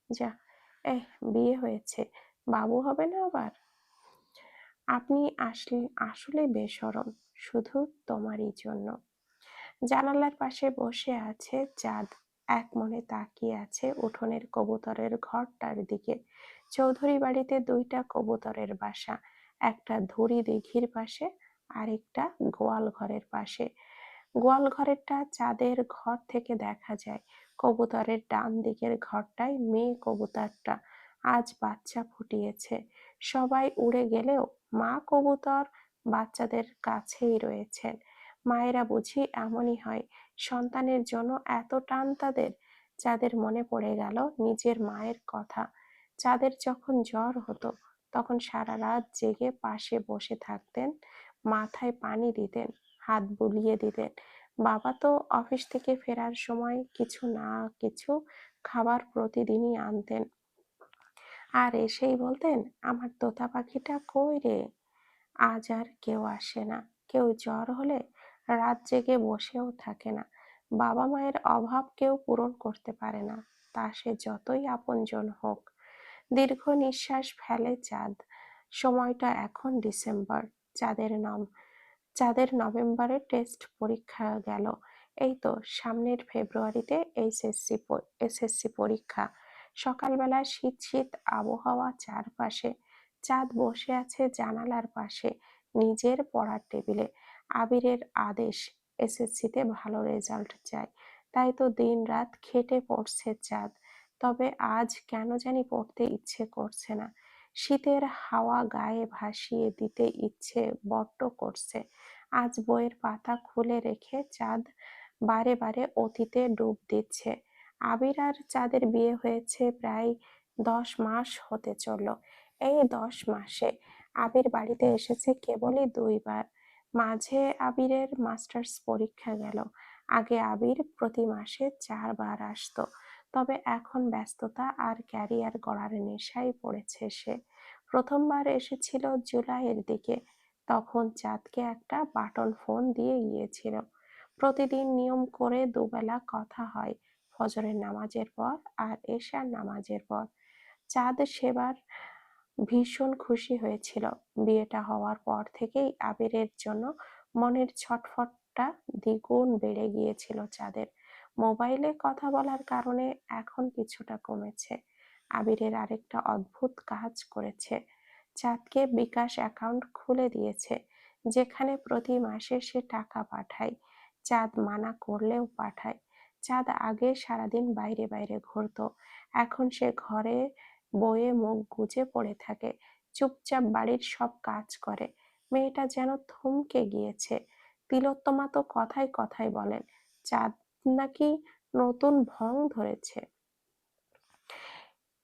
যা, বিয়ে হয়েছে, বাবু হবে না আবার? আপনি আসলে আসলে বেশরম, শুধু তোমারই জন্য। জানালার পাশে বসে আছে চাঁদ, এক মনে তাকিয়ে আছে উঠোনের কবুতরের ঘরটার দিকে। চৌধুরী বাড়িতে দুইটা কবুতরের বাসা, একটা ধুরি দিঘির পাশে, আরেকটা গোয়াল ঘরের পাশে। গোয়াল ঘরেরটা চাঁদের ঘর থেকে দেখা যায়। কবুতরের ডান দিকের ঘরটায় মেয়ে কবুতরটা আজ বাচ্চা ফুটিয়েছে। সবাই উড়ে গেলেও মা কবুতর বাচ্চাদের কাছেই রয়েছেন। মায়েরা বুঝি এমনই হয়, সন্তানের জন্য এত টান তাদের। চাঁদের মনে পড়ে গেল নিজের মায়ের কথা। চাঁদের যখন জ্বর হতো তখন সারা রাত জেগে পাশে বসে থাকতেন, মাথায় পানি দিতেন, হাত বুলিয়ে দিতেন। বাবা তো অফিস থেকে ফেরার সময় কিছু না কিছু খাবার প্রতিদিনই আনতেন, আর এসেই বলতেন, আমার তোতা পাখিটা কই রে? আজ আর কেউ আসে না। কেউ জ্বর হলে রাত জেগে বসেও থাকে না। বাবা মায়ের অভাব কেউ পূরণ করতে পারে না, তা সে যতই আপনজন হোক। দীর্ঘ নিঃশ্বাস ফেলে চাঁদ। সময়টা এখন ডিসেম্বর। চাঁদের নভেম্বরে টেস্ট পরীক্ষা গেল। এই তো সামনের ফেব্রুয়ারিতে এসএসসি পরীক্ষা। সকালবেলা শীত শীত আবহাওয়া চারপাশে। চাঁদ বসে আছে জানালার পাশে নিজের পড়ার টেবিলে। আবিরের আদেশ, এসএসসিতে ভালো রেজাল্ট চাই। তাই তো দিন রাত খেটে পড়ছে চাঁদ। তবে আজ কেন জানি পড়তে ইচ্ছে করছে না। শীতের হাওয়া গায়ে ভাসিয়ে দিতে ইচ্ছে বড্ড করছে। আজ বইয়ের পাতা খুলে রেখে চাঁদ বারে বারে অতীতে ডুব দিচ্ছে। আবির আর চাঁদের বিয়ে হয়েছে প্রায় 10 মাস হতে চলল। এই 10 মাসে আবির বাড়িতে এসেছে কেবলই 2বার। মাঝে আবিরের মাস্টার্স পরীক্ষা গেল। আগে আবির প্রতি মাসে 4বার আসতো, তবে এখন ব্যস্ততা আর ক্যারিয়ার গড়ার নেশায় পড়েছে সে। প্রথমবার এসেছিল জুলাইয়ের দিকে, তখন চাঁদকে একটা বাটন ফোন দিয়ে গিয়েছিল। প্রতিদিন নিয়ম করে দুবেলা কথা হয়, ফজরের নামাজের পর আর এশার নামাজের পর। চাঁদ সেবার ভীষণ খুশি হয়েছিল। বিয়েটা হওয়ার পর থেকেই আবিরের জন্য মনের ছটফটটা দ্বিগুণ বেড়ে গিয়েছিল চাঁদের। মোবাইলে কথা বলার কারণে এখন কিছুটা কমেছে। আবিরের আরেকটা অদ্ভুত কাজ করেছে, চাঁদকে বিকাশ অ্যাকাউন্ট খুলে দিয়েছে, যেখানে প্রতি মাসে সে টাকা পাঠায়। চাঁদ মানা করলেও পাঠায়। চাঁদ আগে সারাদিন বাইরে বাইরে ঘুরতো, এখন সে ঘরে বইয়ে মুখ গুজে পড়ে থাকে, চুপচাপ বাড়ির সব কাজ করে। মেয়েটা যেন থমকে গিয়েছে। তিলোত্তমা তো কথায় কথায় বলেন চাঁদ নাকি নতুন ভং ধরেছে।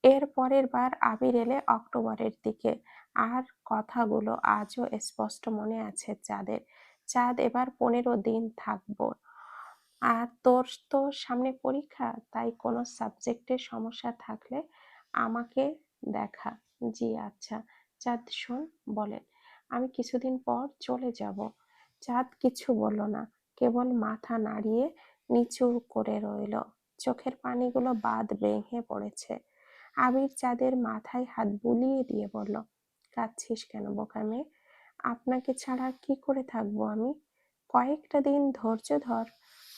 এর পরের বার আবির এলে অক্টোবরের দিকে, আর কথাগুলো আজও স্পষ্ট মনে আছে চাঁদের। চাঁদ, এবার 15 দিন থাকবো। আর তোর তো সামনে পরীক্ষা, তাই কোনো সাবজেক্টে সমস্যা থাকলে আমাকে দেখা। জি আচ্ছা। চাঁদ শোন, বলেন, আমি কিছুদিন পর চলে যাব। চাঁদ কিছু বলল না, কেবল মাথা নাড়িয়ে নিচু করে রইল। চোখের পানিগুলো বাঁধ ভেঙে পড়েছে। আবির চাঁদের মাথায় হাত বুলিয়ে দিয়ে বলল, কাঁদছিস কেন বোকা মেয়ে? আপনাকে ছাড়া কি করে থাকবো আমি? কয়েকটা দিন ধৈর্য ধর।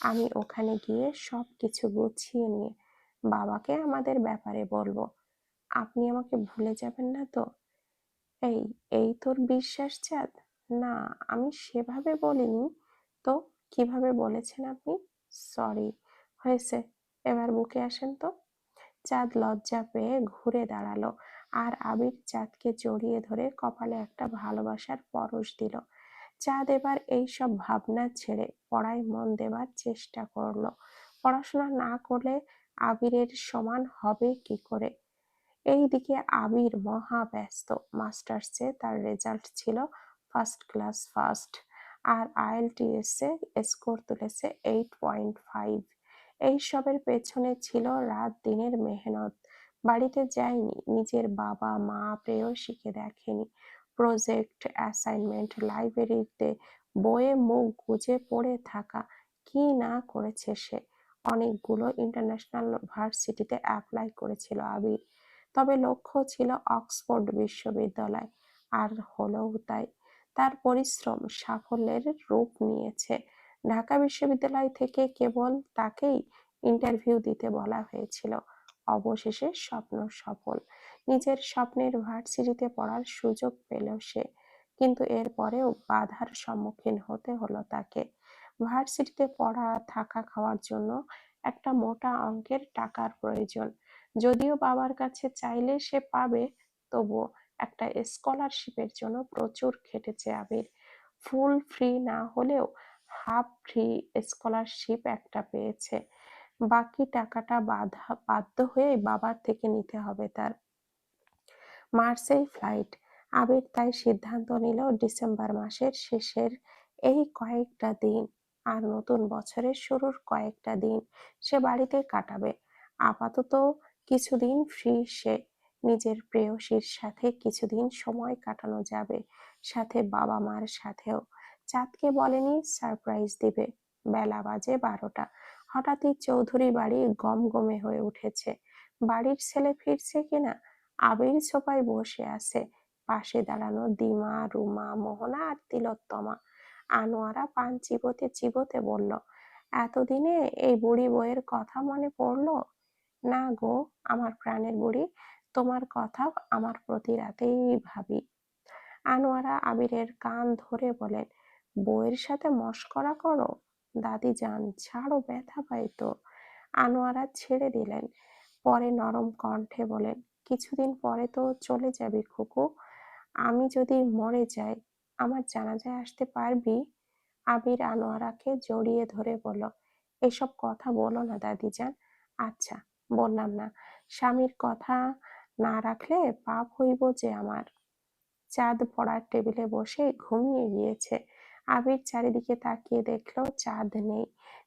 আমি ওখানে গিয়ে সব কিছু গুছিয়ে নিয়ে বাবাকে আমাদের ব্যাপারে বলবো। আপনি আমাকে ভুলে যাবেন না তো? এই এই তোর বিশ্বাস চাঁদ? না, আমি সেভাবে বলিনি। তো কিভাবে বলেছেন আপনি? সরি, হয়েছে, এবার বুকে আসেন তো। চাঁদ লজ্জা পেয়ে ঘুরে দাঁড়ালো। আর আবির চাঁদকে জড়িয়ে ধরে কপালে একটা ভালোবাসার পরশ দিল। চাঁদ এবার এইসব ভাবনা ছেড়ে পড়ায় মন দেবার চেষ্টা করলো। পড়াশোনা না করলে আবিরের সমান হবে কি করে? এইদিকে আবির মহা ব্যস্ত। মাস্টার্সে তার রেজাল্ট ছিল ফার্স্ট ক্লাস ফার্স্ট, আর আইএলটিএস এ স্কোর তুলেছে 8.5। এইসবের পেছনে ছিল রাত দিনের মেহনত। বাড়িতে যায়নি, নিজের বাবা মা প্রেয়সীকে দেখেনি। প্রজেক্ট, অ্যাসাইনমেন্ট, লাইব্রেরিতে বইয়ে মুখ গুজে পড়ে থাকা, কি না করেছে সে। অনেকগুলো ইন্টারন্যাশনাল ভার্সিটিতে অ্যাপ্লাই করেছিল আবির, তবে লক্ষ্য ছিল অক্সফোর্ড বিশ্ববিদ্যালয়, আর হলোও তাই। তার পরিশ্রম সাফল্যের রূপ নিয়েছে। ঢাকা বিশ্ববিদ্যালয় থেকে কেবল তাকেই ইন্টারভিউ দিতে বলা হয়েছিল। অবশেষে স্বপ্ন সফল। নিজের স্বপ্নের ভার্সিটিতে পড়ার সুযোগ পেল সে, কিন্তু এরপরেও বাধার সম্মুখীন হতে হলো তাকে। ভার্সিটিতে পড়া, থাকা, খাওয়ার জন্য একটা মোটা অঙ্কের টাকার প্রয়োজন। যদিও বাবার কাছে চাইলে সে পাবে, তবুও একটা স্কলারশিপের জন্য প্রচুর খেটেছে আবির। ফুল ফ্রি না হলেও হাফ ফ্রি স্কলারশিপ একটা পেয়েছে। বাকি টাকাটা বাধ্য হয়ে বাবার থেকে নিতে হবে তার। মার্চেই ফ্লাইট। আবির তাই সিদ্ধান্ত নিল ডিসেম্বর মাসের শেষের এই কয়েকটা দিন আর নতুন বছরের শুরুর কয়েকটা দিন সে বাড়িতে কাটাবে। আপাতত কিছুদিন ফ্রি সে। নিজের প্রেয়সীর সাথে কিছুদিন সময় কাটানো যাবে, সাথে বাবা মার সাথেও। চাঁদকে বলেনি সারপ্রাইজ দিবে। বেলা বাজে 12টা। হঠাৎই চৌধুরী বাড়ি গমগমে হয়ে উঠেছে। বাড়ির ছেলে ফিরছে কিনা। আবির সোফায় বসে আছে, পাশে দাঁড়ানো দিমা, রুমা, মোহনা আর তিলোত্তমা। আনোয়ারা পান চিবোতে চিবোতে বলল, এতদিনে এই বুড়ি বউয়ের কথা মনে পড়লো? না গো আমার প্রাণের বুড়ি, তোমার কথা আমার প্রতি রাতেই ভাবি। আনোয়ারা আবিরের কান ধরে বলেন, বউয়ের সাথে মশকরা করো? দাদি যান ছাড়ো, ব্যথা পাই তো। আনোয়ারা ছেড়ে দিলেন। পরে নরম কণ্ঠে বলেন, কিছুদিন পরে তো চলে যাবি খুকু। আমি যদি মরে যাই, আমার জানাজায় আসতে পারবি? আবির আনোয়ারাকে জড়িয়ে ধরে বলল, এসব কথা বলো না দাদিজান। আচ্ছা, বললাম না। স্বামীর কথা না রাখলে পাপ হইব যে আমার। চাঁদ পড়ার টেবিলে বসে ঘুমিয়ে গিয়েছে। আবির চারিদিকে তাকিয়ে দেখলো চাঁদ নেই।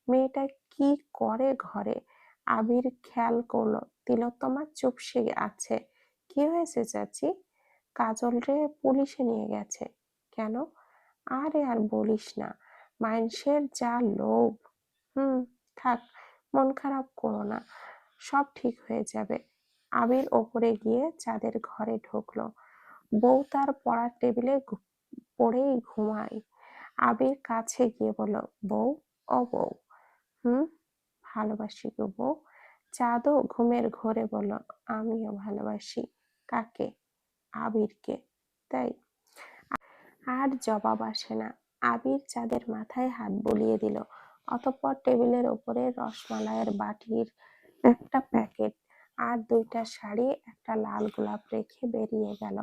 মেয়েটা কি করে ঘরে? আবির খেয়াল করলো তিলোত্তমা চুপসে আছে। কি হয়েছে চাচি? কাজল রে পুলিশে নিয়ে গেছে। কেন? আরে আর বলিস না, মানুষের যা লোভ। হুম, থাক, মন খারাপ করো না, সব ঠিক হয়ে যাবে। আবির ওপরে গিয়ে চাঁদের ঘরে ঢুকলো। বউ তার পড়ার টেবিলে পড়েই ঘুমায়। আবির কাছে গিয়ে বলল, বউ, ও বউ। হুম, ভালোবাসি গো বউ। চাঁদও ঘুমের ঘোরে বলল, আমিও ভালোবাসি। কাকে? আবিরকে। তাই? আর জবাব আসে না। আবির চাঁদের মাথায় হাত বুলিয়ে দিল। অতঃপর টেবিলের ওপরে রসমালাইয়ের বাটির একটা প্যাকেট আর দুইটা শাড়ি, একটা লাল গোলাপ রেখে বেরিয়ে গেল।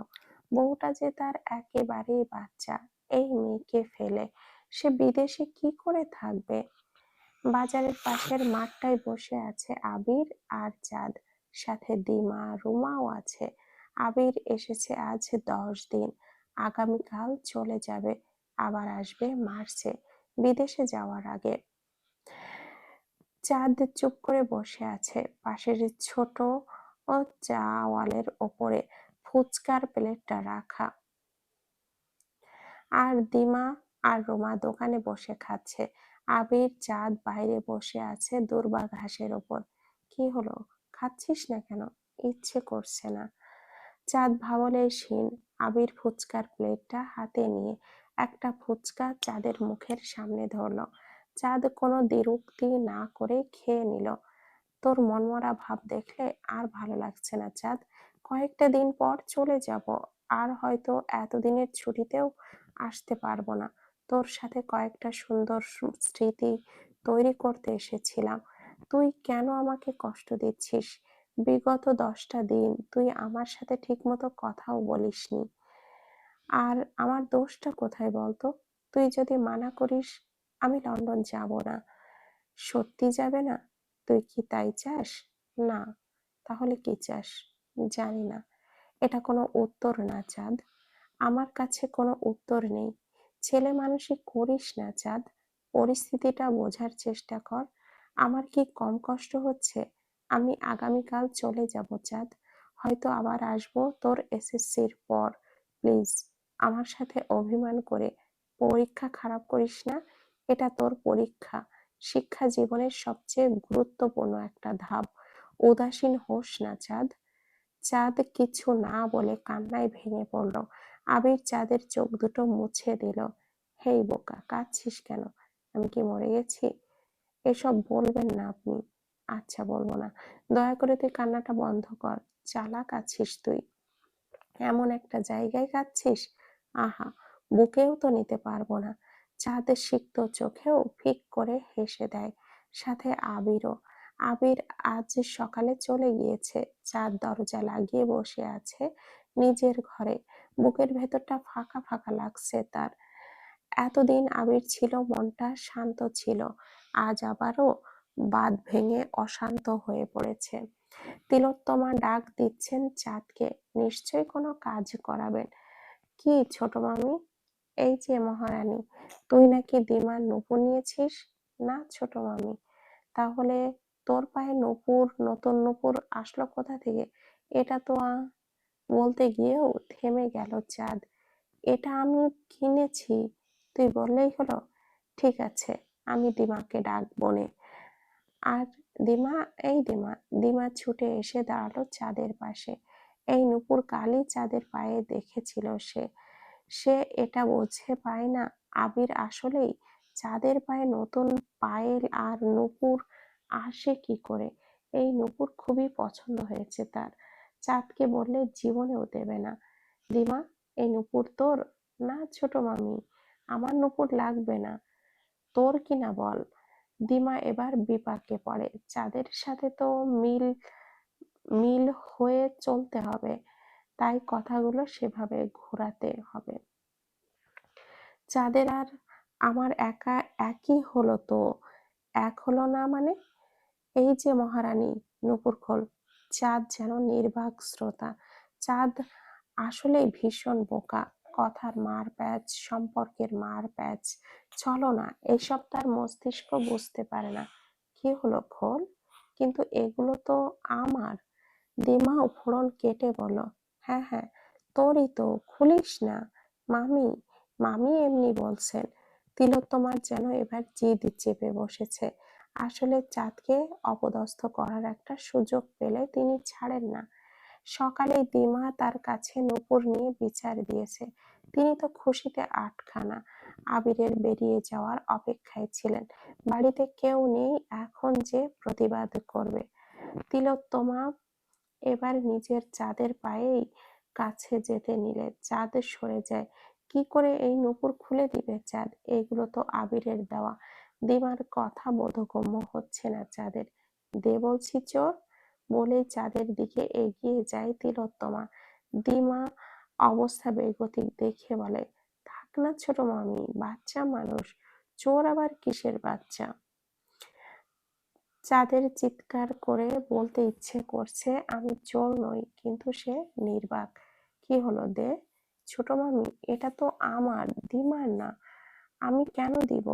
বউটা যে তার একেবারেই বাচ্চা, এই মেয়েকে ফেলে সে বিদেশে কি করে থাকবে? বাজারের পাশের মাঠটায় বসে আছে আবির আর চাঁদ, সাথে দিমা, রুমাও আছে। আবির এসেছে আজ 10 দিন, আগামীকাল চলে যাবে, আবার আসবে মার্চে, বিদেশে যাওয়ার আগে। চাঁদ চুপ করে বসে আছে। পাশের ছোট ও চাওয়ালের ওপরে ফুচকার প্লেটটা রাখা, আর দিমা আর রোমা দোকানে বসে খাচ্ছে। আবির চাঁদ বাইরে বসে আছে দূর্বা ঘাসের ওপর। কি হলো, খাচ্ছিস না কেন? ইচ্ছে করছে না। চাঁদ ভাবলেশহীন। আবির ফুচকার প্লেটটা হাতে নিয়ে একটা ফুচকা চাঁদের মুখের সামনে ধরলো। চাঁদ কোনো দ্বিরুক্তি না করে খেয়ে নিল। তোর মনমরা ভাব দেখলে আর ভালো লাগছে না চাঁদ। কয়েকটা দিন পর চলে যাব, আর হয়তো এতদিনের ছুটিতেও আসতে পারবো না। তোর সাথে কয়েকটা সুন্দর স্মৃতি তৈরি করতে এসেছিলাম। তুই কেন আমাকে কষ্ট দিচ্ছিস? বিগত 10টা দিন তুই আমার সাথে ঠিকমতো কথাও বলিসনি। আর আমার দোষটা কোথায় বলতো? তুই যদি মানা করিস আমি লন্ডন যাব না, সত্যি যাবে না? তুই কি তাই চাস? না। তাহলে কি চাস? জানি না। এটা কোনো উত্তর না চাঁদ, আমার কাছে কোনো উত্তর নেই। ছেলে মানুষই করিস না চাঁদ, পরিস্থিতিটা বোঝার চেষ্টা কর। আমার কি কম কষ্ট হচ্ছে? আমি আগামীকাল চলে যাব চাঁদ, হয়তো আবার আসবো তোর এসএসসির পর। প্লিজ আমার সাথে অভিমান করে পরীক্ষা খারাপ করিস না। এটা তোর পরীক্ষা, শিক্ষা জীবনের সবচেয়ে গুরুত্বপূর্ণ একটা ধাপ। উদাসীন হোস না চাঁদ। চাঁদ কিছু না বলে কান্নায় ভেঙে পড়ল। আবির চাঁদের চোখ দুটো মুছে দিল। হেই বোকা, কাঁদছিস কেন? আমি কি মরে গেছি? এসব বলবেন না আপনি। আচ্ছা বলবো না। দয়া করে তুই কান্নাটা বন্ধ কর। চালাক আছিস তুই, এমন একটা জায়গায় কাঁদছিস। আহা, বুকেও তো নিতে পারবো না। চাঁদ সিক্ত চোখেও ফিক করে হেসে দেয়, সাথে আবিরও। আবির আজ সকালে চলে গিয়েছে। চাঁদ দরজা লাগিয়ে বসে আছে নিজের ঘরে। বুকের ভেতরটা ফাঁকা ফাঁকা লাগছে তার। এতদিন আবির ছিল, মনটা শান্ত ছিল, আজ আবারও বাঁধ ভেঙে অশান্ত হয়ে পড়েছে। তিলোত্তমা ডাক দিচ্ছেন চাঁদকে, নিশ্চয়ই কোনো কাজ করাবেন। কি ছোট মামি? এই যে মহারানী, তুই নাকি দিমার নূপুর নিয়েছিস? না ছোট মামি। তাহলে তোর পায়ে নূপুর, নতুন নূপুর আসলো কোথা থেকে? এটা তো বলতে গিয়েও থেমে গেল চাঁদ। এটা আমি কিনেছি, তুই বললেই হলো। ঠিক আছে, আমি দিমাকে ডাকবো নে। আর দিমা, এই দিমা। দিমা ছুটে এসে দাঁড়ালো চাঁদের পাশে। এই নূপুর কালই চাঁদের পায়ে দেখেছিল সে। সে এটা বুঝে পায় না আবির আসলেই চাঁদের পায়ে নতুন পায়েল আর নূপুর আসে কি করে। এই নূপুর খুবই পছন্দ হয়েছে তার, চাঁদকে বললে জীবনেও দেবে না। দিমা, এই নূপুর তোর? না ছোট মামি, আমার নূপুর লাগবে না। তোর কিনা বল। দিমা এবার বিপাকে পড়ে। চাঁদের সাথে তো মিল মিল হয়ে চলতে হবে, তাই কথাগুলো সেভাবে ঘোরাতে হবে। চাঁদের আর আমার একা একই হলো তো। এক হলো না মানে? এই যে মহারানী, নূপুর খোল। চাঁদ যেন নির্বাক শ্রোতা। চাঁদ আসলেই ভীষণ বোকা। কথার মার প্যাচ, সম্পর্কের মার প্যাচ, চলো না, এসব তার মস্তিষ্ক বুঝতে পারে না। কি হলো খোল? কিন্তু এগুলো তো আমার। দিমা ফোড়ন কেটে বলল, হ্যাঁ হ্যাঁ, তোরই তো, খুলিস না। মামি, মামি এমনি বলছেন। তিলোত্তমার যেন এবার জিদ চেপে বসেছে। আসলে চাঁদকে অপদস্থ করার একটা সুযোগ পেলে তিনি ছাড়েন না। সকালে দিমা তার কাছে নূপুর নিয়ে বিচার দিয়েছে। তিনি তো খুশিতে আটখানা। আবিরের বেরিয়ে যাওয়ার অপেক্ষায় ছিলেন। বাড়িতে কেউ নেই এখন যে প্রতিবাদ করবে। তিলোত্তমা এবার নিজের চাঁদের পায়েই কাছে যেতে নিলে চাঁদ সরে যায়। কি করে এই নূপুর খুলে দিবে চাঁদ? এগুলো তো আবিরের দেওয়া। দিমার কথা বোধগম্য হচ্ছে না চাঁদের। দে বলছি চোর। বলেই চাঁদের দিকে এগিয়ে যায় তিলোত্তমা। দিমা অবস্থা বেগতিক দেখে বলে, থাক না ছোট মামি, বাচ্চা মানুষ, চোর আবার কিসের বাচ্চা? চাঁদের চিৎকার করে বলতে ইচ্ছে করছে আমি চোর নই, কিন্তু সে নির্বাক। কি হলো দে। ছোট মামি, এটা তো আমার, দিমার না। আমি কেন দিব?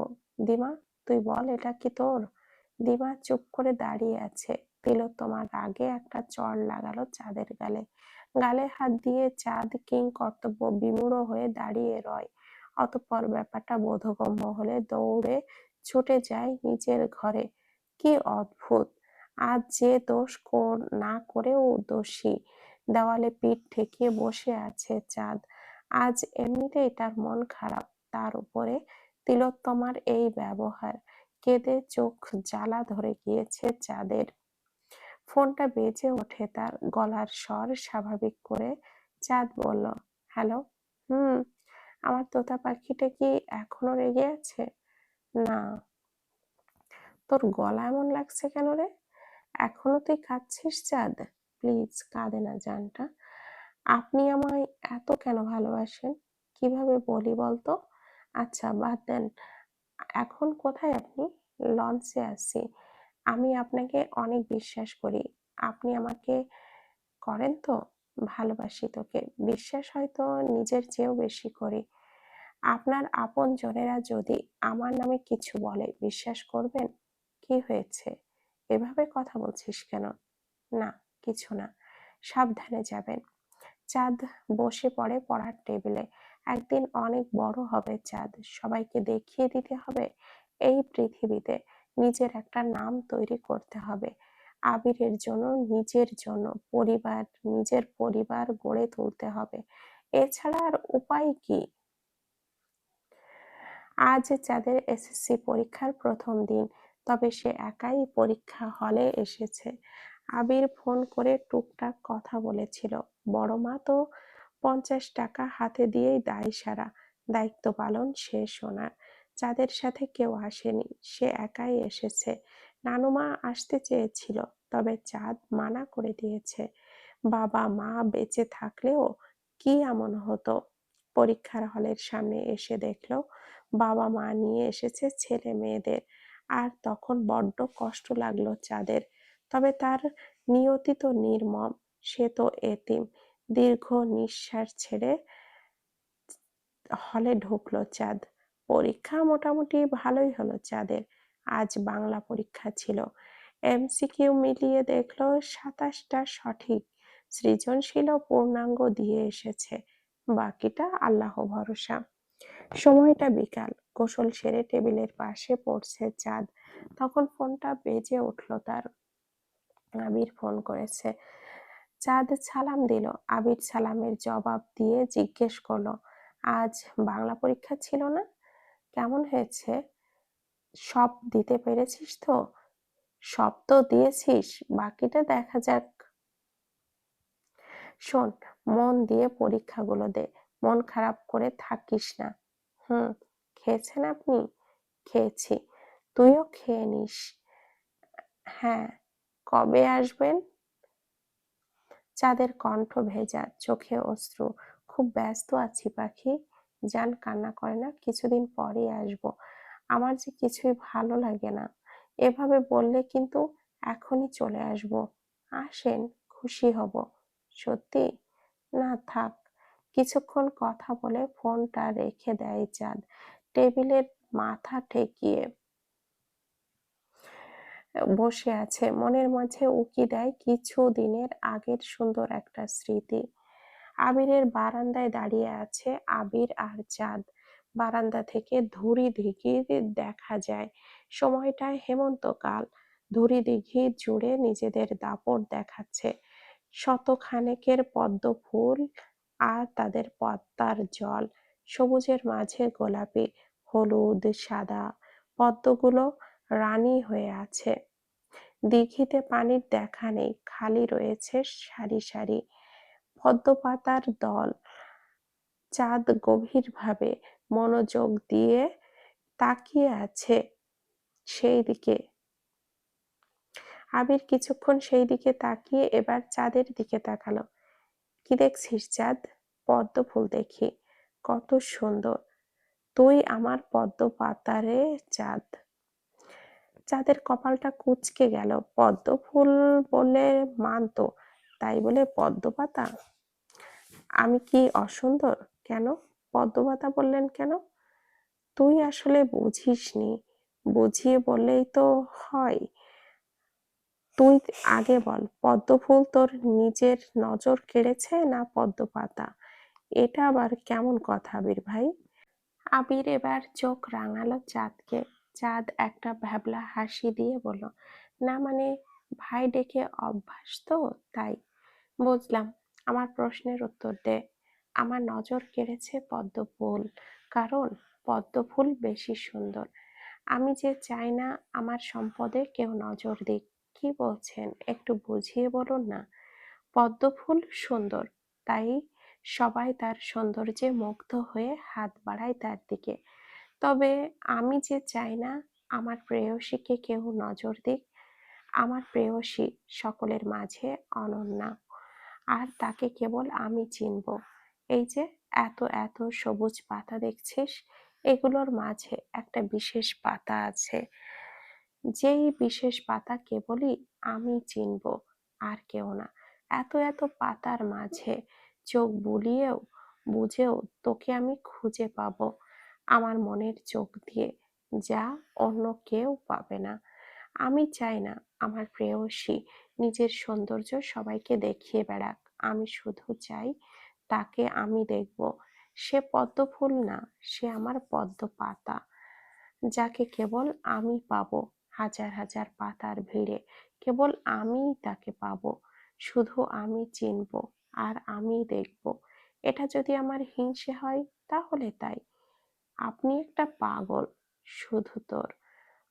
দিমা, তুই বল এটা কি তোর? দিমা চুপ করে দাঁড়িয়ে আছে। তিলোত্তমা রাগে একটা চড় লাগালো চাঁদের গালে। গালে হাত দিয়ে চাঁদ কিং কর্তব্য বিমূঢ় হয়ে দাঁড়িয়ে রয়। অতঃপর ব্যাপারটা বোধগম্য হলে দৌড়ে ছুটে যায় নিজের ঘরে। কি অদ্ভুত, আজ যে দোষ না করেও দোষী। দেওয়ালে পিঠ ঠেকিয়ে বসে আছে চাঁদ। আজ এমনিতেই তার মন খারাপ, তার উপরে তিলোত্তমার এই ব্যবহার। কেঁদে চোখ জ্বালা ধরে গিয়েছে চাঁদের। ফোনটা বেজে ওঠে তার, গলার স্বর স্বাভাবিক করে চাঁদ বলল, হ্যালো। হুম। আমার তোতা পাখিটা কি এখনো রেগে আছে? না। তোর গলা এমন লাগছে কেন রে? এখনো তুই কাঁদছিস চাঁদ? প্লিজ কাঁদে না জানটা। আপনি আমায় এত কেন ভালোবাসেন? কিভাবে বলি বলতো? আচ্ছা বাদ দেন। এখন কোথায় আপনি? লঞ্চে আছি। আমি আপনাকে অনেক বিশ্বাস করি। আপনি আমাকে করেন তো? ভালোবাসি তোকে। বিশ্বাস হয়তো নিজের চেয়েও বেশি করি। আপনার আপনজনেরা যদি আমার নামে কিছু বলে বিশ্বাস করবেন? কি হয়েছে? এভাবে কথা বলছিস কেন? না, কিছু না। সাবধানে যাবেন। চাঁদ বসে পড়ে পড়ার টেবিলে। একদিন অনেক বড় হবে চাঁদ। সবাইকে দেখিয়ে দিতে হবে এই পৃথিবীতে নিজের একটা নাম তৈরি করতে হবে। আবিরের জন্য, নিজের জন্য, নিজের পরিবার গড়ে তুলতে হবে। এছাড়া আর উপায় কি? আজ চাঁদের এসএসসি পরীক্ষার প্রথম দিন, তবে সে একাই পরীক্ষা হলে এসেছে। আবির ফোন করে টুকটাক কথা বলেছিল। বড় মা তো 50 টাকা হাতে দিয়েই দায় সারা। দায়িত্ব পালন শেষ ওনার। চাঁদের সাথে কেউ আসেনি, সে একাই এসেছে। নানুমা আসতে চেয়েছিল, তবে চাঁদ মানা করে দিয়েছে। বাবা মা বেঁচে থাকলেও কি এমন হতো? পরীক্ষার হলের সামনে এসে দেখলো বাবা মা নিয়ে এসেছে ছেলে মেয়েদের। আর তখন বড্ড কষ্ট লাগলো চাঁদের। তবে তার নিয়তি তো নির্মম, সে তো এতিম। দীর্ঘ নিঃশ্বাস ছেড়ে হলে ঢুকলো চাঁদ। পরীক্ষা মোটামুটি ভালোই হলো চাঁদের। আজ বাংলা পরীক্ষা ছিল। এমসিকিউ মিলিয়ে দেখলো 27টা সঠিক। সৃজনশীলও পূর্ণাঙ্গ দিয়ে এসেছে। বাকিটা আল্লাহ ভরসা। সময়টা বিকাল। গোসল সেরে টেবিলের পাশে পড়ছে চাঁদ। তখন ফোনটা বেজে উঠল তার। আবির ফোন করেছে। চাঁদ সালাম দিল। আবির সালামের জবাব দিয়ে জিজ্ঞেস করলো, আজ বাংলা পরীক্ষা ছিল না? কেমন হয়েছে? সব দিতে পেরেছিস তো? সব তো দিয়েছিস, বাকিটা দেখা যাক। শোন, মন দিয়ে পরীক্ষাগুলো দে, মন খারাপ করে থাকিস না। হুম। খেয়েছেন আপনি? খেয়েছি। তুইও খেয়ে নিস। হ্যাঁ। কবে আসবেন? চাঁদের কণ্ঠ ভেজা, চোখে অশ্রু। খুব ব্যস্ত আছি পাখি। জান কান্না করে না, কিছুদিন পরেই আসবো। আমার যে কিছুই ভালো লাগে না। এভাবে বললে কিন্তু এখনই চলে আসবো। আসেন, খুশি হব। সত্যি? না থাক। কিছুক্ষণ কথা বলে ফোনটা রেখে দেয় চাঁদ। টেবিলের মাথা ঠেকিয়ে বসে আছে। মনের মাঝে উকি দেয় কিছু দিনের আগের সুন্দর একটা স্মৃতি। আবিরের বারান্দায় দাঁড়িয়ে আছে আবির আর চাঁদ। বারান্দা থেকে ধুরি দিঘি দেখা যায়। সময়টায় হেমন্তকাল। ধুরি দিঘি জুড়ে নিজেদের দাপট দেখাচ্ছে। শতখানেকের পদ্ম ফুল আর তাদের পদ্মার জল। সবুজের মাঝে গোলাপি, হলুদ, সাদা পদ্মগুলো রানী হয়ে আছে। দিঘিতে পানির দেখা নেই, খালি রয়েছে সারি সারি পদ্মপাতার দল। চাঁদ গভীরভাবে মনোযোগ দিয়ে তাকিয়ে আছে সেই দিকে। আবির কিছুক্ষণ সেই দিকে তাকিয়ে এবার চাঁদের দিকে তাকালো। কি দেখছিস চাঁদ? পদ্ম ফুল দেখি। কত সুন্দর। তুই আমার পদ্ম পাতারে চাঁদ। চাঁদের কপালটা কুঁচকে গেল। পদ্ম ফুল বলে মানতো, তাই বলে পদ্ম পাতা? আমি কি অসুন্দর? কেন? পদ্মপাতা বললেন কেন? তুই আসলে বুঝিসনি। বুঝিয়ে বললেই তো হয়। তুই আগে বল, পদ্ম ফুল তোর নিজের নজর কেড়েছে না পদ্ম পাতা? এটা আবার কেমন কথা আবির ভাই? আবির এবার চোখ রাঙালো চাঁদকে। চাঁদ একটা ভ্যাবলা হাসি দিয়ে বলল, না মানে, ভাই ডেকে অভ্যাস তো, তাই। বুঝলাম। আমার প্রশ্নের উত্তর দে। আমার নজর কেড়েছে পদ্ম ফুল, কারণ পদ্ম ফুল বেশি সুন্দর। আমি যে চাই না আমার সম্পদে কেউ নজর দিক। কি বলছেন, একটু বুঝিয়ে বলুন না। পদ্ম ফুল সুন্দর, তাই সবাই তার সৌন্দর্যে মুগ্ধ হয়ে হাত বাড়ায় তার দিকে। তবে আমি যে চাই না আমার প্রেয়সীকে কেউ নজর দিক। আমার প্রেয়সী সকলের মাঝে অনন্যা, আর তাকে কেবল আমি চিনব। এই যে এত এত সবুজ পাতা দেখছিস, এগুলোর মাঝে একটা বিশেষ পাতা আছে, যেই বিশেষ পাতা কেবলই আমি চিনব, আর কেউ না। এত এত পাতার মাঝে চোখ বুলিয়েও বুঝেও তোকে আমি খুঁজে পাবো আমার মনের চোখ দিয়ে, যা অন্য কেউ পাবে না। আমি চাই না আমার প্রেয়সী নিজের সৌন্দর্য সবাইকে দেখিয়ে বেড়াক, আমি শুধু চাই তাকে আমি দেখব। সে পদ্ম ফুল না, সে আমার পদ্ম পাতা, যাকে কেবল আমি পাবো হাজার হাজার পাতার ভিড়ে। কেবল আমিই তাকে পাবো, শুধু আমি চিনব আর আমি দেখব। এটা যদি আমার হিংসে হয় তাহলে তাই। আপনি একটা পাগল, শুধু তোর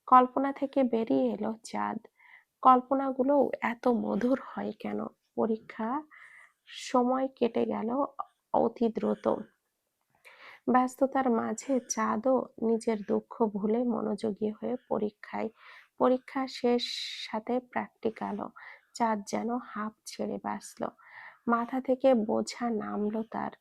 কল্পনা থেকে বেরিয়ে এলো চাঁদ। কল্পনাগুলোও এত মধুর হয় কেন? পরীক্ষা সময় কেটে গেল অতি দ্রুত। ব্যস্ততার মাঝে চাঁদও নিজের দুঃখ ভুলে মনোযোগী হয়ে পরীক্ষায়। পরীক্ষা শেষ, সাথে প্র্যাকটিক্যালও। চাঁদ যেন হাঁপ ছেড়ে বাঁচল, মাথা থেকে বোঝা নামলো তার।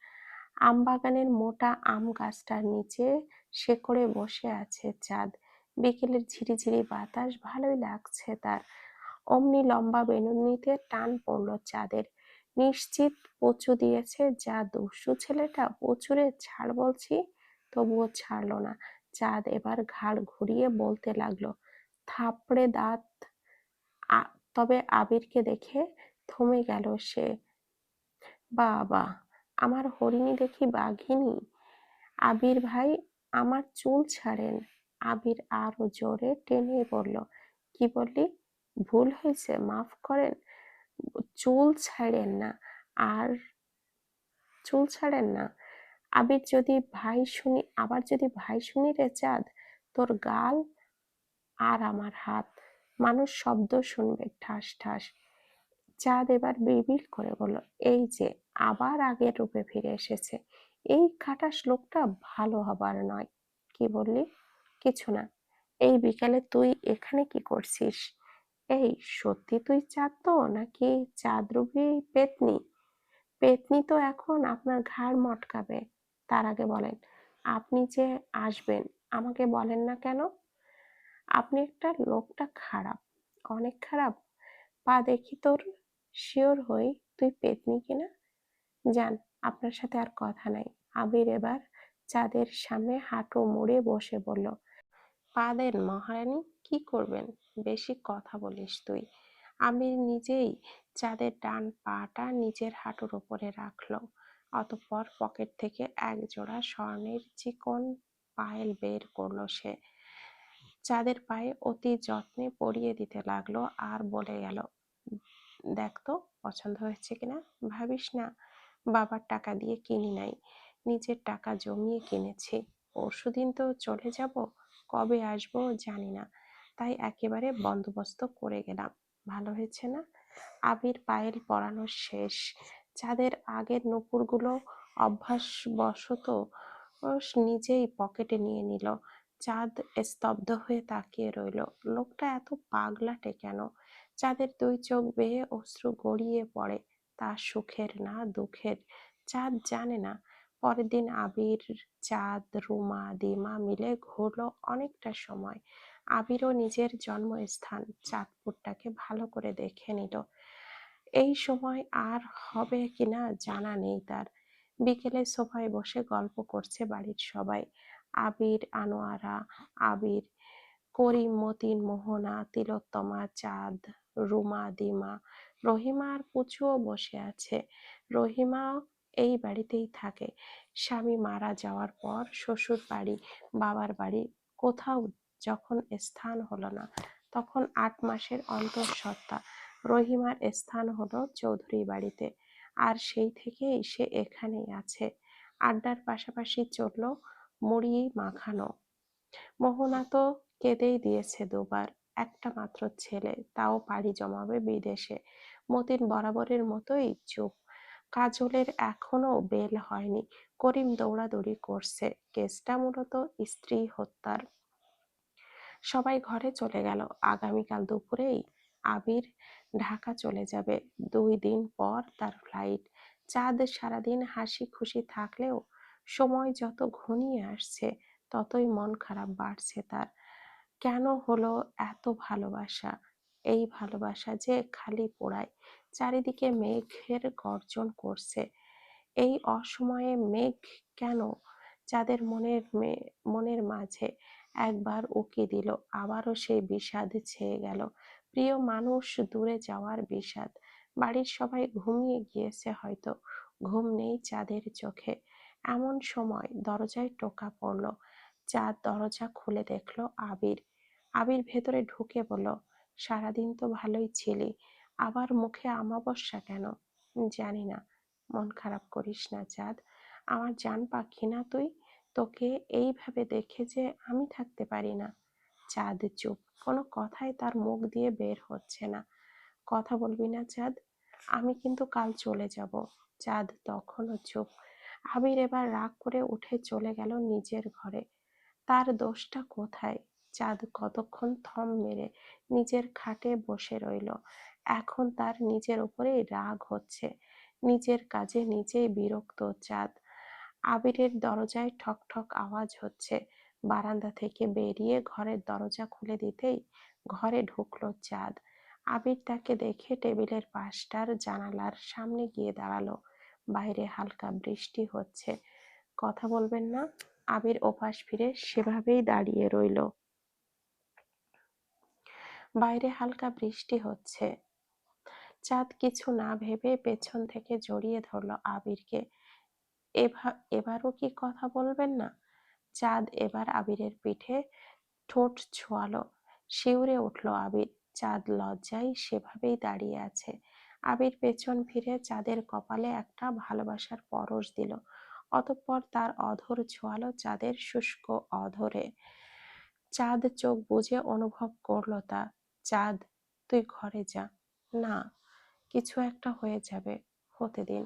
আমবাগানের মোটা আম গাছটার নিচে শেকড়ে বসে আছে চাঁদ। বিকেলের ঝিরিঝিরি বাতাস ভালোই লাগছে তার। অমনি লম্বা বেনুনিতে টান পড়ল চাঁদের। নিশ্চিত পচু দিয়েছে, যা দুষ্টু ছেলেটা, পচুরে ছাড় বলছি। তবুও ছাড়লো না। চাঁদ এবার ঘাড় ঘুরিয়ে বলতে লাগলো, থাপড়ে দাঁত। তবে আবিরকে দেখে থমে গেল সে। বাবা, আমার হরিণী দেখি বাঘিনী। আবির ভাই, আমার চুল ছাড়েন। আবির আরো জোরে টেনে বলল, কি বললি? ভুল হয়েছে, মাফ করেন। চুল ছাড়েন না। আর চুল ছাড়েন না। আবার যদি ভাই শুনি রে চাঁদ, তোর গাল আর আমার হাত, মানুষ শব্দ শুনবে ঠাস ঠাস। চাঁদ এবার বিড়বিড় করে বলল, এই যে আবার আগের রূপে ফিরে এসেছে। এই খাটাস লোকটা ভালো হবার নয়। কি বললি? কিছু না। এই বিকালে তুই এখানে কি করছিস? এই, সত্যি তুই চাঁদ তো, নাকি চাঁদরূপী পেতনি? পেতনি তো এখন আপনার ঘাড় মটকাবে। তার আগে বলেন, আপনি যে আসবেন আমাকে বলেন না কেন? আপনি একটা, লোকটা খারাপ, অনেক খারাপ। পা দেখি তোর, শিওর হই তুই পেতনি কিনা। যান, আপনার সাথে আর কথা নাই। আবির এবার চাঁদের সামনে হাঁটু মুড়ে বসে বলল, পা দেন মহারানী। কি করবেন? বেশি কথা বলিস তুই। আমির নিজেই চাঁদের ডান পাটা নিজের হাঁটুর উপরে রাখলো। অতঃপর পকেট থেকে এক জোড়া স্বর্ণের চিকন পায়েল বের করলো সে। চাঁদের পায়ে অতি যত্নে পরিয়ে দিতে লাগলো আর বলে গেল, দেখ তো পছন্দ হয়েছে কিনা। ভাবিস না বাবার টাকা দিয়ে কিনি নাই, নিজের টাকা জমিয়ে কিনেছি। পরশুদিন তো চলে যাব, কবে আসবো জানি না, তাই একেবারে বন্দোবস্ত করে গেলাম। ভালো হয়েছে না? আবির পায়েল পরানো শেষ। চাঁদের আগের নূপুরগুলো অভ্যাসবশত নিজেই পকেটে নিয়ে নিল। চাঁদ স্তব্ধ হয়ে তাকিয়ে রইল। লোকটা এত পাগলাটে কেন? চাঁদের দুই চোখ বেয়ে অশ্রু গড়িয়ে পড়ে। তা সুখের না দুঃখের, চাঁদ জানে না। পরের দিন আবির, চাঁদ, রুমা, দিমা মিলে ঘুরলো অনেকটা সময়। আবিরও নিজের জন্মস্থান চাঁদপুরটাকে ভালো করে দেখে নিল। এই সময় আর হবে কিনা জানা নেই তার। বিকেলে সোফায় বসে গল্প করছে বাড়ির সবাই। আবির, আনোয়ারা, আবির, করিম, মতিন, মোহনা, তিলোত্তমা, চাঁদ, রুমা, দিমা, রহিমা আর পুচুও বসে আছে। রহিমা এই বাড়িতেই থাকে। স্বামী মারা যাওয়ার পর শ্বশুর বাড়ি, বাবার বাড়ি কোথাও যখন স্থান হলো না, তখন 8 মাসের অন্তঃসত্ত্বা রহিমার স্থান হলো চৌধুরী বাড়িতে। আর সেই থেকেই সে এখানেই আছে। আড্ডার পাশাপাশি চলল মুড়ি মাখানো। মোহনা তো কেঁদেই দিয়েছে দুবার। একটা মাত্র ছেলে, তাও পাড়ি জমাবে বিদেশে। মতিন বরাবরের মতোই চুপ। কাজলের এখনো বেল হয়নি। করিম দৌড়াদৌড়ি করছে, কেসটা মূলত স্ত্রী হত্যার। সবাই ঘরে চলে গেল। আগামীকাল দুপুরেই আবির ঢাকা চলে যাবে, 2 দিন পর তার ফ্লাইট। চাঁদ সারাদিন হাসি খুশি থাকলেও সময় যত ঘনিয়ে আসছে ততই মন খারাপ বাড়ছে তার। কেন হলো এত ভালোবাসা? এই ভালোবাসা যে খালি পোড়ায়। চারিদিকে মেঘের গর্জন করছে। এই অসময়ে মেঘ কেন? যাদের মনের মাঝে একবার উকি দিল, আবারও সেই বিষাদ ছেয়ে গেল। প্রিয় মানুষ দূরে যাওয়ার বিষাদ। বাড়ির সবাই ঘুমিয়ে গিয়েছে হয়তো, ঘুম নেই চাঁদের চোখে। এমন সময় দরজায় টোকা পড়ল। চাঁদ দরজা খুলে দেখলো আবির। আবির ভেতরে ঢুকে বলল, সারাদিন তো ভালোই ছিলি, আবার মুখে আমাবস্যা কেন? জানি না। মন খারাপ করিস না চাঁদ, আমার জান পাখি না তুই? তোকে এইভাবে দেখে যে আমি থাকতে পারি না। চাঁদ চুপ, কোনো কথাই তার মুখ দিয়ে বের হচ্ছে না। কথা বলবি না চাঁদ? আমি কিন্তু কাল চলে যাব। চাঁদ তখনও চুপ। আবির এবার রাগ করে উঠে চলে গেল নিজের ঘরে। তার দোষটা কোথায়? চাঁদ কতক্ষণ থম মেরে নিজের খাটে বসে রইল। এখন তার নিজের উপরেই রাগ হচ্ছে, নিজের কাজে নিজেই বিরক্ত চাঁদ। আবিরের দরজায় ঠক ঠক আওয়াজ হচ্ছে। বারান্দা থেকে বেরিয়ে ঘরের দরজা খুলে দিতেই ঘরে ঢুকলো চাঁদ। আবির তাকে দেখে টেবিলের পাশটার জানালার সামনে গিয়ে দাঁড়ালো। বাইরে হালকা বৃষ্টি হচ্ছে। কথা বলবেন না? আবির ওপাশ ফিরে সেভাবেই দাঁড়িয়ে রইল। বাইরে হালকা বৃষ্টি হচ্ছে। চাঁদ কিছু না ভেবে পেছন থেকে জড়িয়ে ধরল আবিরকে। এবারও কি কথা বলবেন না? চাঁদ এবার আবিরের পিঠে ঠোঁট ছোঁয়ালো। শিউরে উঠল আবির। চাঁদ লজ্জায় সেভাবেই দাঁড়িয়ে আছে। আবির পেছন ফিরে চাঁদের কপালে একটা ভালোবাসার পরশ দিল। অতঃপর তার অধর ছোঁয়ালো চাঁদের শুষ্ক অধরে। চাঁদ চোখ বুজে অনুভব করলো তা। চাঁদ, তুই ঘরে যা। না, কিছু একটা হয়ে যাবে, হতে দিন।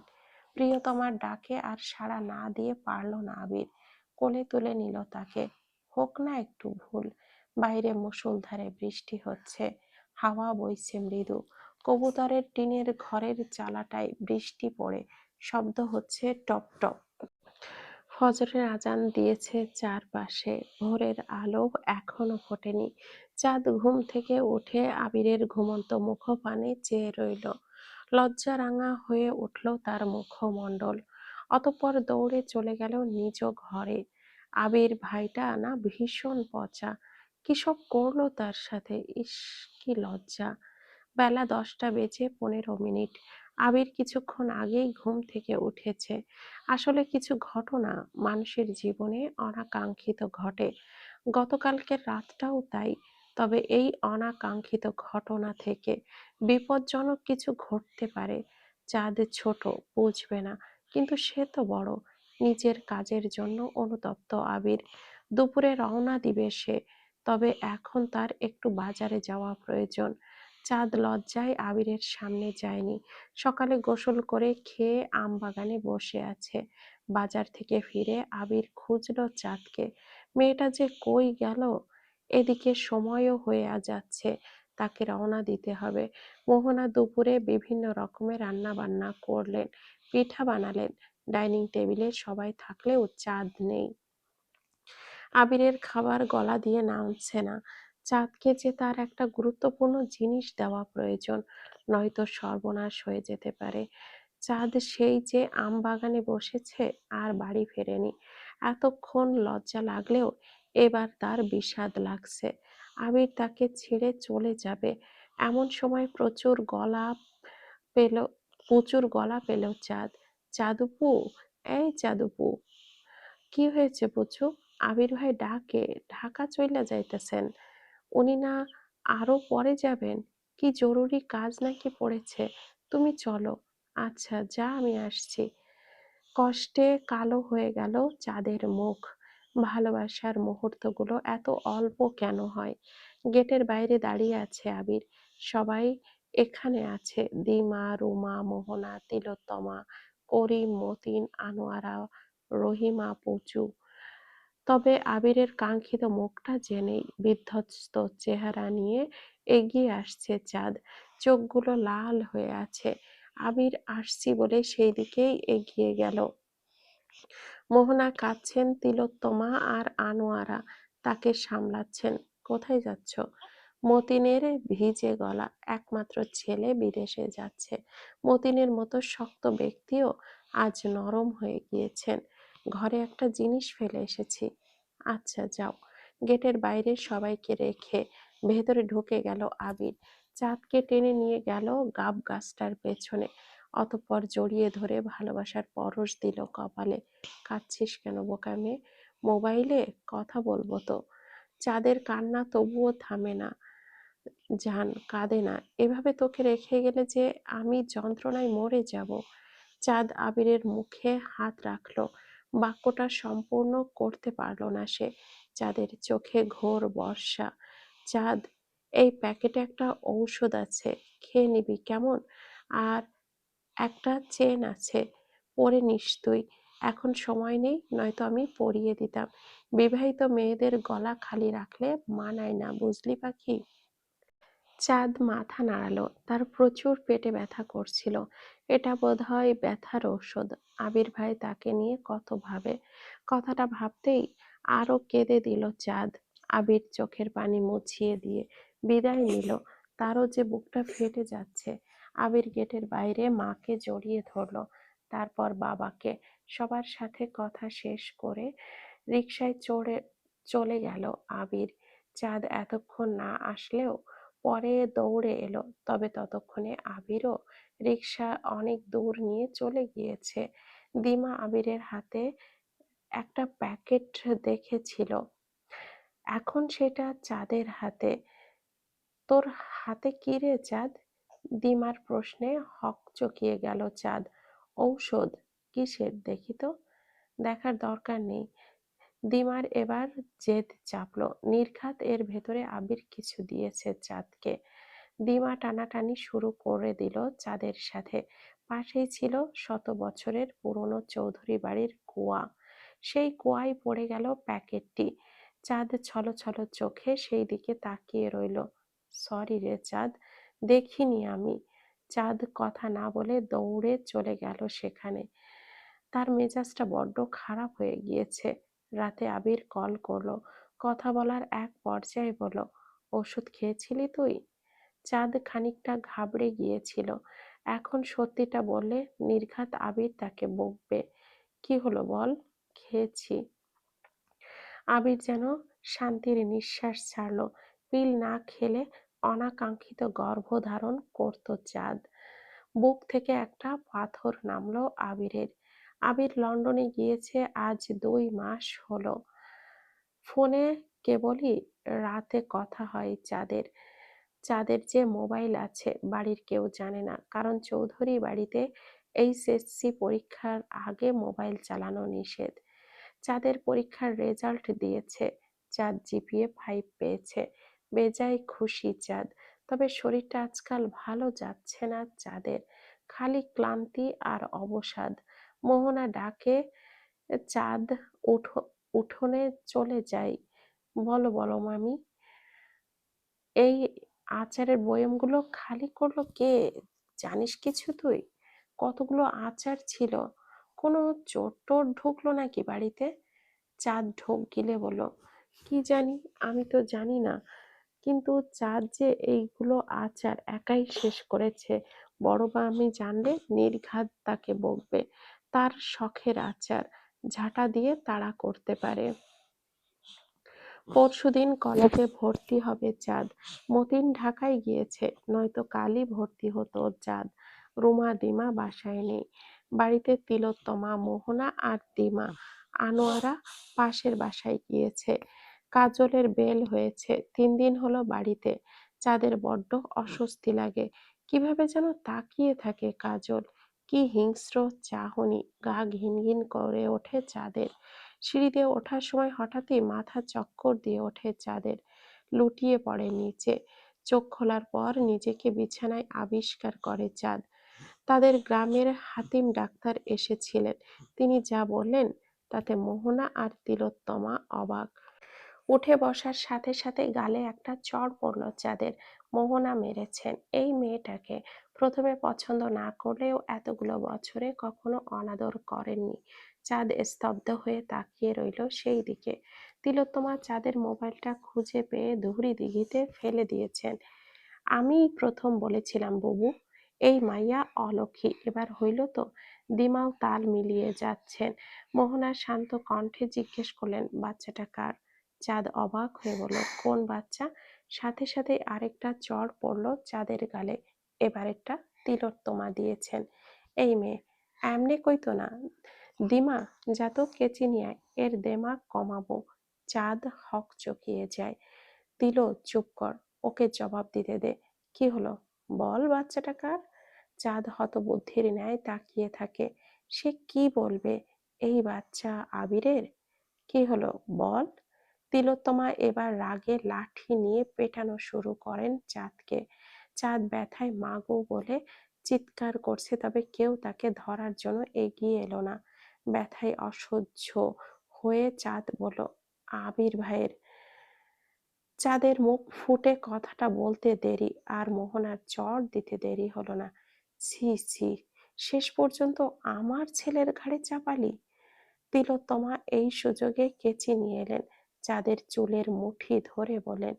প্রিয়তমার ডাকে আর সাড়া না দিয়ে পারল না আবির। কোলে তুলে নিল তাকে। হোক না একটু ভুল। বাইরে মুষলধারে বৃষ্টি হচ্ছে, হাওয়া বইছে মৃদু। কবুতরের টিনের ঘরের চালাটায় বৃষ্টি পড়ে শব্দ হচ্ছে টপ টপ। ফজরের আজান দিয়েছে চারপাশে। ভোরের আলো এখনো ফোটেনি। চাঁদ ঘুম থেকে উঠে আবিরের ঘুমন্ত মুখপানে চেয়ে রইল। লজ্জা রাঙা হয়ে উঠল তার মুখমণ্ডল। অতঃপর দৌড়ে চলে গেল নিজ ঘরে। আবির ভাইটা না ভীষণ পচা। কি সব করলো তার সাথে! ইস, কি লজ্জা! বেলা 10টা বেজে 15 মিনিট। আবির কিছুক্ষণ আগেই ঘুম থেকে উঠেছে। আসলে কিছু ঘটনা মানুষের জীবনে অনাকাঙ্ক্ষিত ঘটে। গতকালকের রাতটাও তাই। তবে এই অনাকাঙ্ক্ষিত ঘটনা থেকে বিপজ্জনক কিছু ঘটতে পারে। চাঁদ ছোট, বুঝবে না, কিন্তু সে তো বড়। নিজের কাজের জন্য অনুতপ্ত আবির। দুপুরে রওনা দিবে সে, তবে এখন তার একটু বাজারে যাওয়া প্রয়োজন। চাঁদ লজ্জায় আবিরের সামনে যায়নি। সকালে গোসল করে খেয়ে আমবাগানে বসে আছে। বাজার থেকে ফিরে আবির খুঁজলো চাঁদকে। মেয়েটা যে কই গেল! এদিকে সময়ও হয়ে যাচ্ছে, তাকে রওনা দিতে হবে। মোহনা দুপুরে বিভিন্ন রকমের রান্না বান্না করলেন, পিঠা বানালেন। ডাইনিং টেবিলে সবাই থাকলেও চাঁদ নেই। আবিরের খাবার গলা দিয়ে নামছে না। চাঁদকে যে তার একটা গুরুত্বপূর্ণ জিনিস দেওয়া প্রয়োজন, নয়তো সর্বনাশ হয়ে যেতে পারে। চাঁদ সেই যে আম বাগানে বসেছে, আর বাড়ি ফেরেনি। এতক্ষণ লজ্জা লাগলেও এবার তার বিষাদ লাগছে। আবির তাকে ছেড়ে চলে যাবে এমন সময় প্রচুর গলা পেল চাঁদ। চাঁদুপু, এই চাঁদুপু! কি হয়েছে পুচু? আবির ভাই ডাকে। ঢাকা চইলা যাইতেছেন? উনি না আরো পরে যাবেন? কি জরুরি কাজ নাকি পড়েছে? তুমি চলো। আচ্ছা যা, আমি আসছি। কষ্টে কালো হয়ে গেল চাঁদের মুখ। ভালোবাসার মুহূর্তগুলো এত অল্প কেন হয়? গেটের বাইরে দাঁড়িয়ে আছে আবির। সবাই এখানে আছে, দিমা, রুমা, মোহনা, তিলোত্তমা, করিম, মতিন, আনোয়ারা, রহিমা, পুচু। তবে আবিরের কাঙ্ক্ষিত মুখটা যে নেই। বিধ্বস্ত চেহারা নিয়ে এগিয়ে আসছে চাঁদ। চোখগুলো লাল হয়ে আছে। আবির আসছি বলে সেই দিকেই এগিয়ে গেল। মোহনা কাঁদছেন, তিলোত্তমা আর আনোয়ারা তাকে সামলাচ্ছেন। কোথায় যাচ্ছ? মতিনের ভিজে গলা। একমাত্র ছেলে বিদেশে যাচ্ছে। মতিনের মতো শক্ত ব্যক্তিও আজ নরম হয়ে গিয়েছেন। ঘরে একটা জিনিস ফেলে এসেছি। আচ্ছা যাও। গেটের বাইরে সবাইকে রেখে ভেতরে ঢুকে গেল আবির। চাঁদকে টেনে নিয়ে গেল গাব গাছটার পেছনে। অতঃপর জড়িয়ে ধরে ভালোবাসার পরশ দিল কপালে। কাঁদছিস কেন বোকা মেয়ে? মোবাইলে কথা বলবো তো। চাঁদের কান্না তবুও থামে না। জান কাঁদে না। এভাবে তোকে রেখে গেলে যে আমি যন্ত্রণায় মরে যাব। চাঁদ আবিরের মুখে হাত রাখলো। বাক্যটা সম্পূর্ণ করতে পারল না সে। চাঁদের চোখে ঘোর বর্ষা। চাঁদ, এই প্যাকেটে একটা ঔষধ আছে, খেয়ে নিবি কেমন? আর একটা চেন আছে, পরে নিস তুই। এখন সময় নেই, নয়তো আমি পরিয়ে দিতাম। বিবাহিত মেয়েদের গলা খালি রাখলে মানায় না, বুঝলি পাখি? চাঁদ মাথা নাড়ালো। তার প্রচুর পেটে ব্যথা করছিল। এটা বোধহয় ব্যথার ঔষধ। আবির ভাই তাকে নিয়ে কত ভাবে। কথাটা ভাবতেই আরো কেঁদে দিল চাঁদ। আবির চোখের পানি মুছিয়ে দিয়ে বিদায় নিল। তারও যে বুকটা ফেটে যাচ্ছে। আবির গেটের বাইরে মাকে জড়িয়ে ধরলো, তারপর বাবাকে। সবার সাথে কথা শেষ করে রিকশায় চলে গেল আবির। চাঁদ এতক্ষণ না আসলেও পরে দৌড়ে এলো। তবে ততক্ষণে আবিরও রিকশা অনেক দূর নিয়ে চলে গিয়েছে। দিমা আবিরের হাতে একটা প্যাকেট দেখেছিল, এখন সেটা চাঁদের হাতে। তোর হাতে কি রে চাঁদ? দিমার প্রশ্নে হকচকিয়ে গেল চাঁদ। ঔষধ। কিসের দেখি তো। দেখার দরকার নেই। দিমার এবার জেদ চাপলো। নির্ঘাত এর ভেতরে আবির কিছু দিয়েছে চাঁদকে। দিমা টানাটানি শুরু করে দিল চাঁদের সাথে। পাশেই ছিল শত বছরের পুরনো চৌধুরী বাড়ির কুয়া। সেই কুয়ায় পড়ে গেল প্যাকেটটি। চাঁদ ছলছল চোখে সেই দিকে তাকিয়ে রইল। সরি রে চাঁদ, দেখিনি আমি। চাঁদ কথা না বলে দৌড়ে চলে গেল সেখানে। তার মেজাজটা বড্ড খারাপ হয়ে গিয়েছে। রাতে আবির কল করলো। কথা বলার এক পর্যায়ে বলল, ওষুধ খেয়েছিলি তুই? চাঁদ খানিকটা ঘাবড়ে গিয়েছিল। এখন সত্যিটা বললে নির্ঘাত আবির তাকে বকবে। কি হলো বল। খেয়েছি। আবির যেন শান্তির নিঃশ্বাস ছাড়ল। পিল না খেলে অনাকাঙ্ক্ষিত গর্ভধারণ করত চাঁদ। বুক থেকে একটা পাথর নামলো আবিরের। আবির লন্ডনে গিয়েছে আজ 2 মাস হলো। ফোনে কেবলই রাতে কথা হয় চাঁদের। চাঁদের যে মোবাইল আছে বাড়ির কেউ জানে না, কারণ চৌধুরী বাড়িতে এইচএসসি পরীক্ষার আগে মোবাইল চালানো নিষেধ। চাঁদের পরীক্ষার রেজাল্ট দিয়েছে। চাঁদ জিপিএ 5 পেয়েছে। বেজায় খুশি চাঁদ। তবে শরীরটা আজকাল ভালো যাচ্ছে না চাঁদের। খালি ক্লান্তি আর অবসাদ। মোহনা ডাকে, চাঁদ উঠোনে চলে যাই। বলো বলো মামি, এই আচারের বয়ামগুলো খালি করলো কে? জানিস কিছু তুই? কতগুলো আচার ছিল। কোনো চোর টোর ঢুকলো নাকি বাড়িতে? চাঁদ ঢোক গিলে বলল, কি জানি, আমি তো জানি না। কিন্তু চাঁদ যে এইগুলো আচার একাই শেষ করেছে, বড় আমি জানলে নির্ঘাত তাকে বকবে। তার শখের আচার, ঝাঁটা দিয়ে তাড়া করতে পারে। পরশুদিন কলেজে ভর্তি হবে চাঁদ। মতিন ঢাকায় গিয়েছে, নয়তো কালই ভর্তি হতো চাঁদ। রুমা দিমা বাসায় নেই। বাড়িতে তিলোত্তমা, মোহনা আর দিমা। আনোয়ারা পাশের বাসায় গিয়েছে। কাজলের বেল হয়েছে, 3 দিন হলো বাড়িতে। চাঁদের বড্ড অস্বস্তি লাগে। কিভাবে যেন তাকিয়ে থাকে কাজল। কি হিংস্র চাহনি। গা ঘিন ঘিন করে ওঠে চাঁদের। সিঁড়িতে ওঠার সময় হঠাৎই মাথা চক্কর দিয়ে ওঠে চাঁদের। লুটিয়ে পড়ে নিচে। চোখ খোলার পর নিজেকে বিছানায় আবিষ্কার করে চাঁদ। তাদের গ্রামের হাতিম ডাক্তার এসেছিলেন। তিনি যা বললেন তাতে মোহনা আর তিলোত্তমা অবাক। উঠে বসার সাথে সাথে গালে একটা চড় পড়ল চাঁদের। মোহনা মেরেছেন এই মেয়েটাকে। প্রথমে পছন্দ না করলেও এতগুলো বছরে কখনো অনাদর করেননি। চাঁদ স্তব্ধ হয়ে তাকিয়ে রইল সেই দিকে। তিলোত্তমা চাঁদের মোবাইলটা খুঁজে পেয়ে ধুরি দিঘিতে ফেলে দিয়েছেন। আমিই প্রথম বলেছিলাম বুবু, এই মাইয়া অলক্ষী, এবার হইল তো? দিমাও তাল মিলিয়ে যাচ্ছেন। মোহনার শান্ত কণ্ঠে জিজ্ঞেস করলেন, বাচ্চাটা কার? চাঁদ অবাক হয়ে বলল, কোন বাচ্চা? সাথে সাথে আরেকটা চড় পড়ল চাঁদের গালে। এবারেরটা তিলোত্তমা দিয়েছেন। এই মেয়ে এমনি কইতো না। দিমা, যা তো কেচি নিয়ে আয়, এর দেমাগ কমাবো। চাঁদ হকচকিয়ে যায়। তিলো, চুপ কর, ওকে জবাব দিতে দে। কি হলো বল, বাচ্চাটা কার? চাঁদ হতবুদ্ধির ন্যায় তাকিয়ে থাকে। সে কি বলবে? এই বাচ্চা আবিরের? কি হলো বল। তিলোত্তমা এবার রাগে লাঠি নিয়ে পেটানো শুরু করেন চাঁদকে। চাঁদ ব্যথায় মাগো বলে চিৎকার করছে, তবে কেউ তাকে ধরার জন্য এগিয়ে এলো না। ব্যথায় অসহ্য হয়ে চাঁদ বলল, আবির ভাইয়ের। চাঁদের মুখ ফুটে কথাটা বলতে দেরি আর মোহনার চড় দিতে দেরি হলো না। ছি ছি, শেষ পর্যন্ত আমার ছেলের ঘাড়ে চাপালি। তিলোত্তমা এই সুযোগে কেচি নিয়ে এলেন। চাঁদের চুলের মুঠি ধরে বলেন,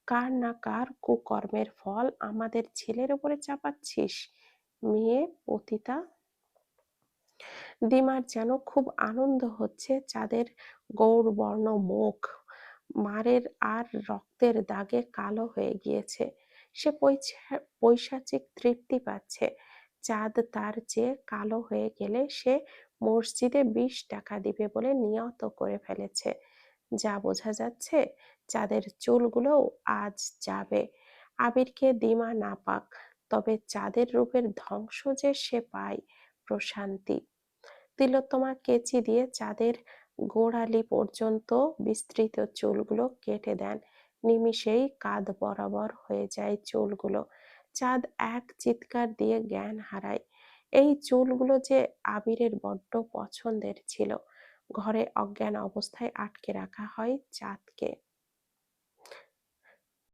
কার না কার কুকর্মের ফল আমাদের ছেলের উপরে চাপাচ্ছিস? মেয়ে পতিতা। দিমার যেন খুব আনন্দ হচ্ছে। চাঁদের গৌরবর্ণ মুখ মারের আর রক্তের দাগে কালো হয়ে গিয়েছে। সে পৈশাচিক তৃপ্তি পাচ্ছে। চাঁদ তার চেয়ে কালো হয়ে গেলে সে মসজিদে 20 টাকা দিবে বলে নিয়ত করে ফেলেছে। যা বোঝা যাচ্ছে, চাঁদের চুলগুলোও আজ যাবে। আবিরকে দিমা না পাক, তবে চাঁদের রূপের ধ্বংস যে সে পায় প্রশান্তি। তিলোত্তমা কেচি দিয়ে চাঁদের গোড়ালি পর্যন্ত বিস্তৃত চুলগুলো কেটে দেন। নিমিষেই কাঁধ বরাবর হয়ে যায় চুলগুলো। চাঁদ এক চিৎকার দিয়ে জ্ঞান হারায়। এই চুলগুলো যে আবিরের বড্ড পছন্দের ছিল। ঘরে অজ্ঞান অবস্থায় আটকে রাখা হয় চাঁদকে।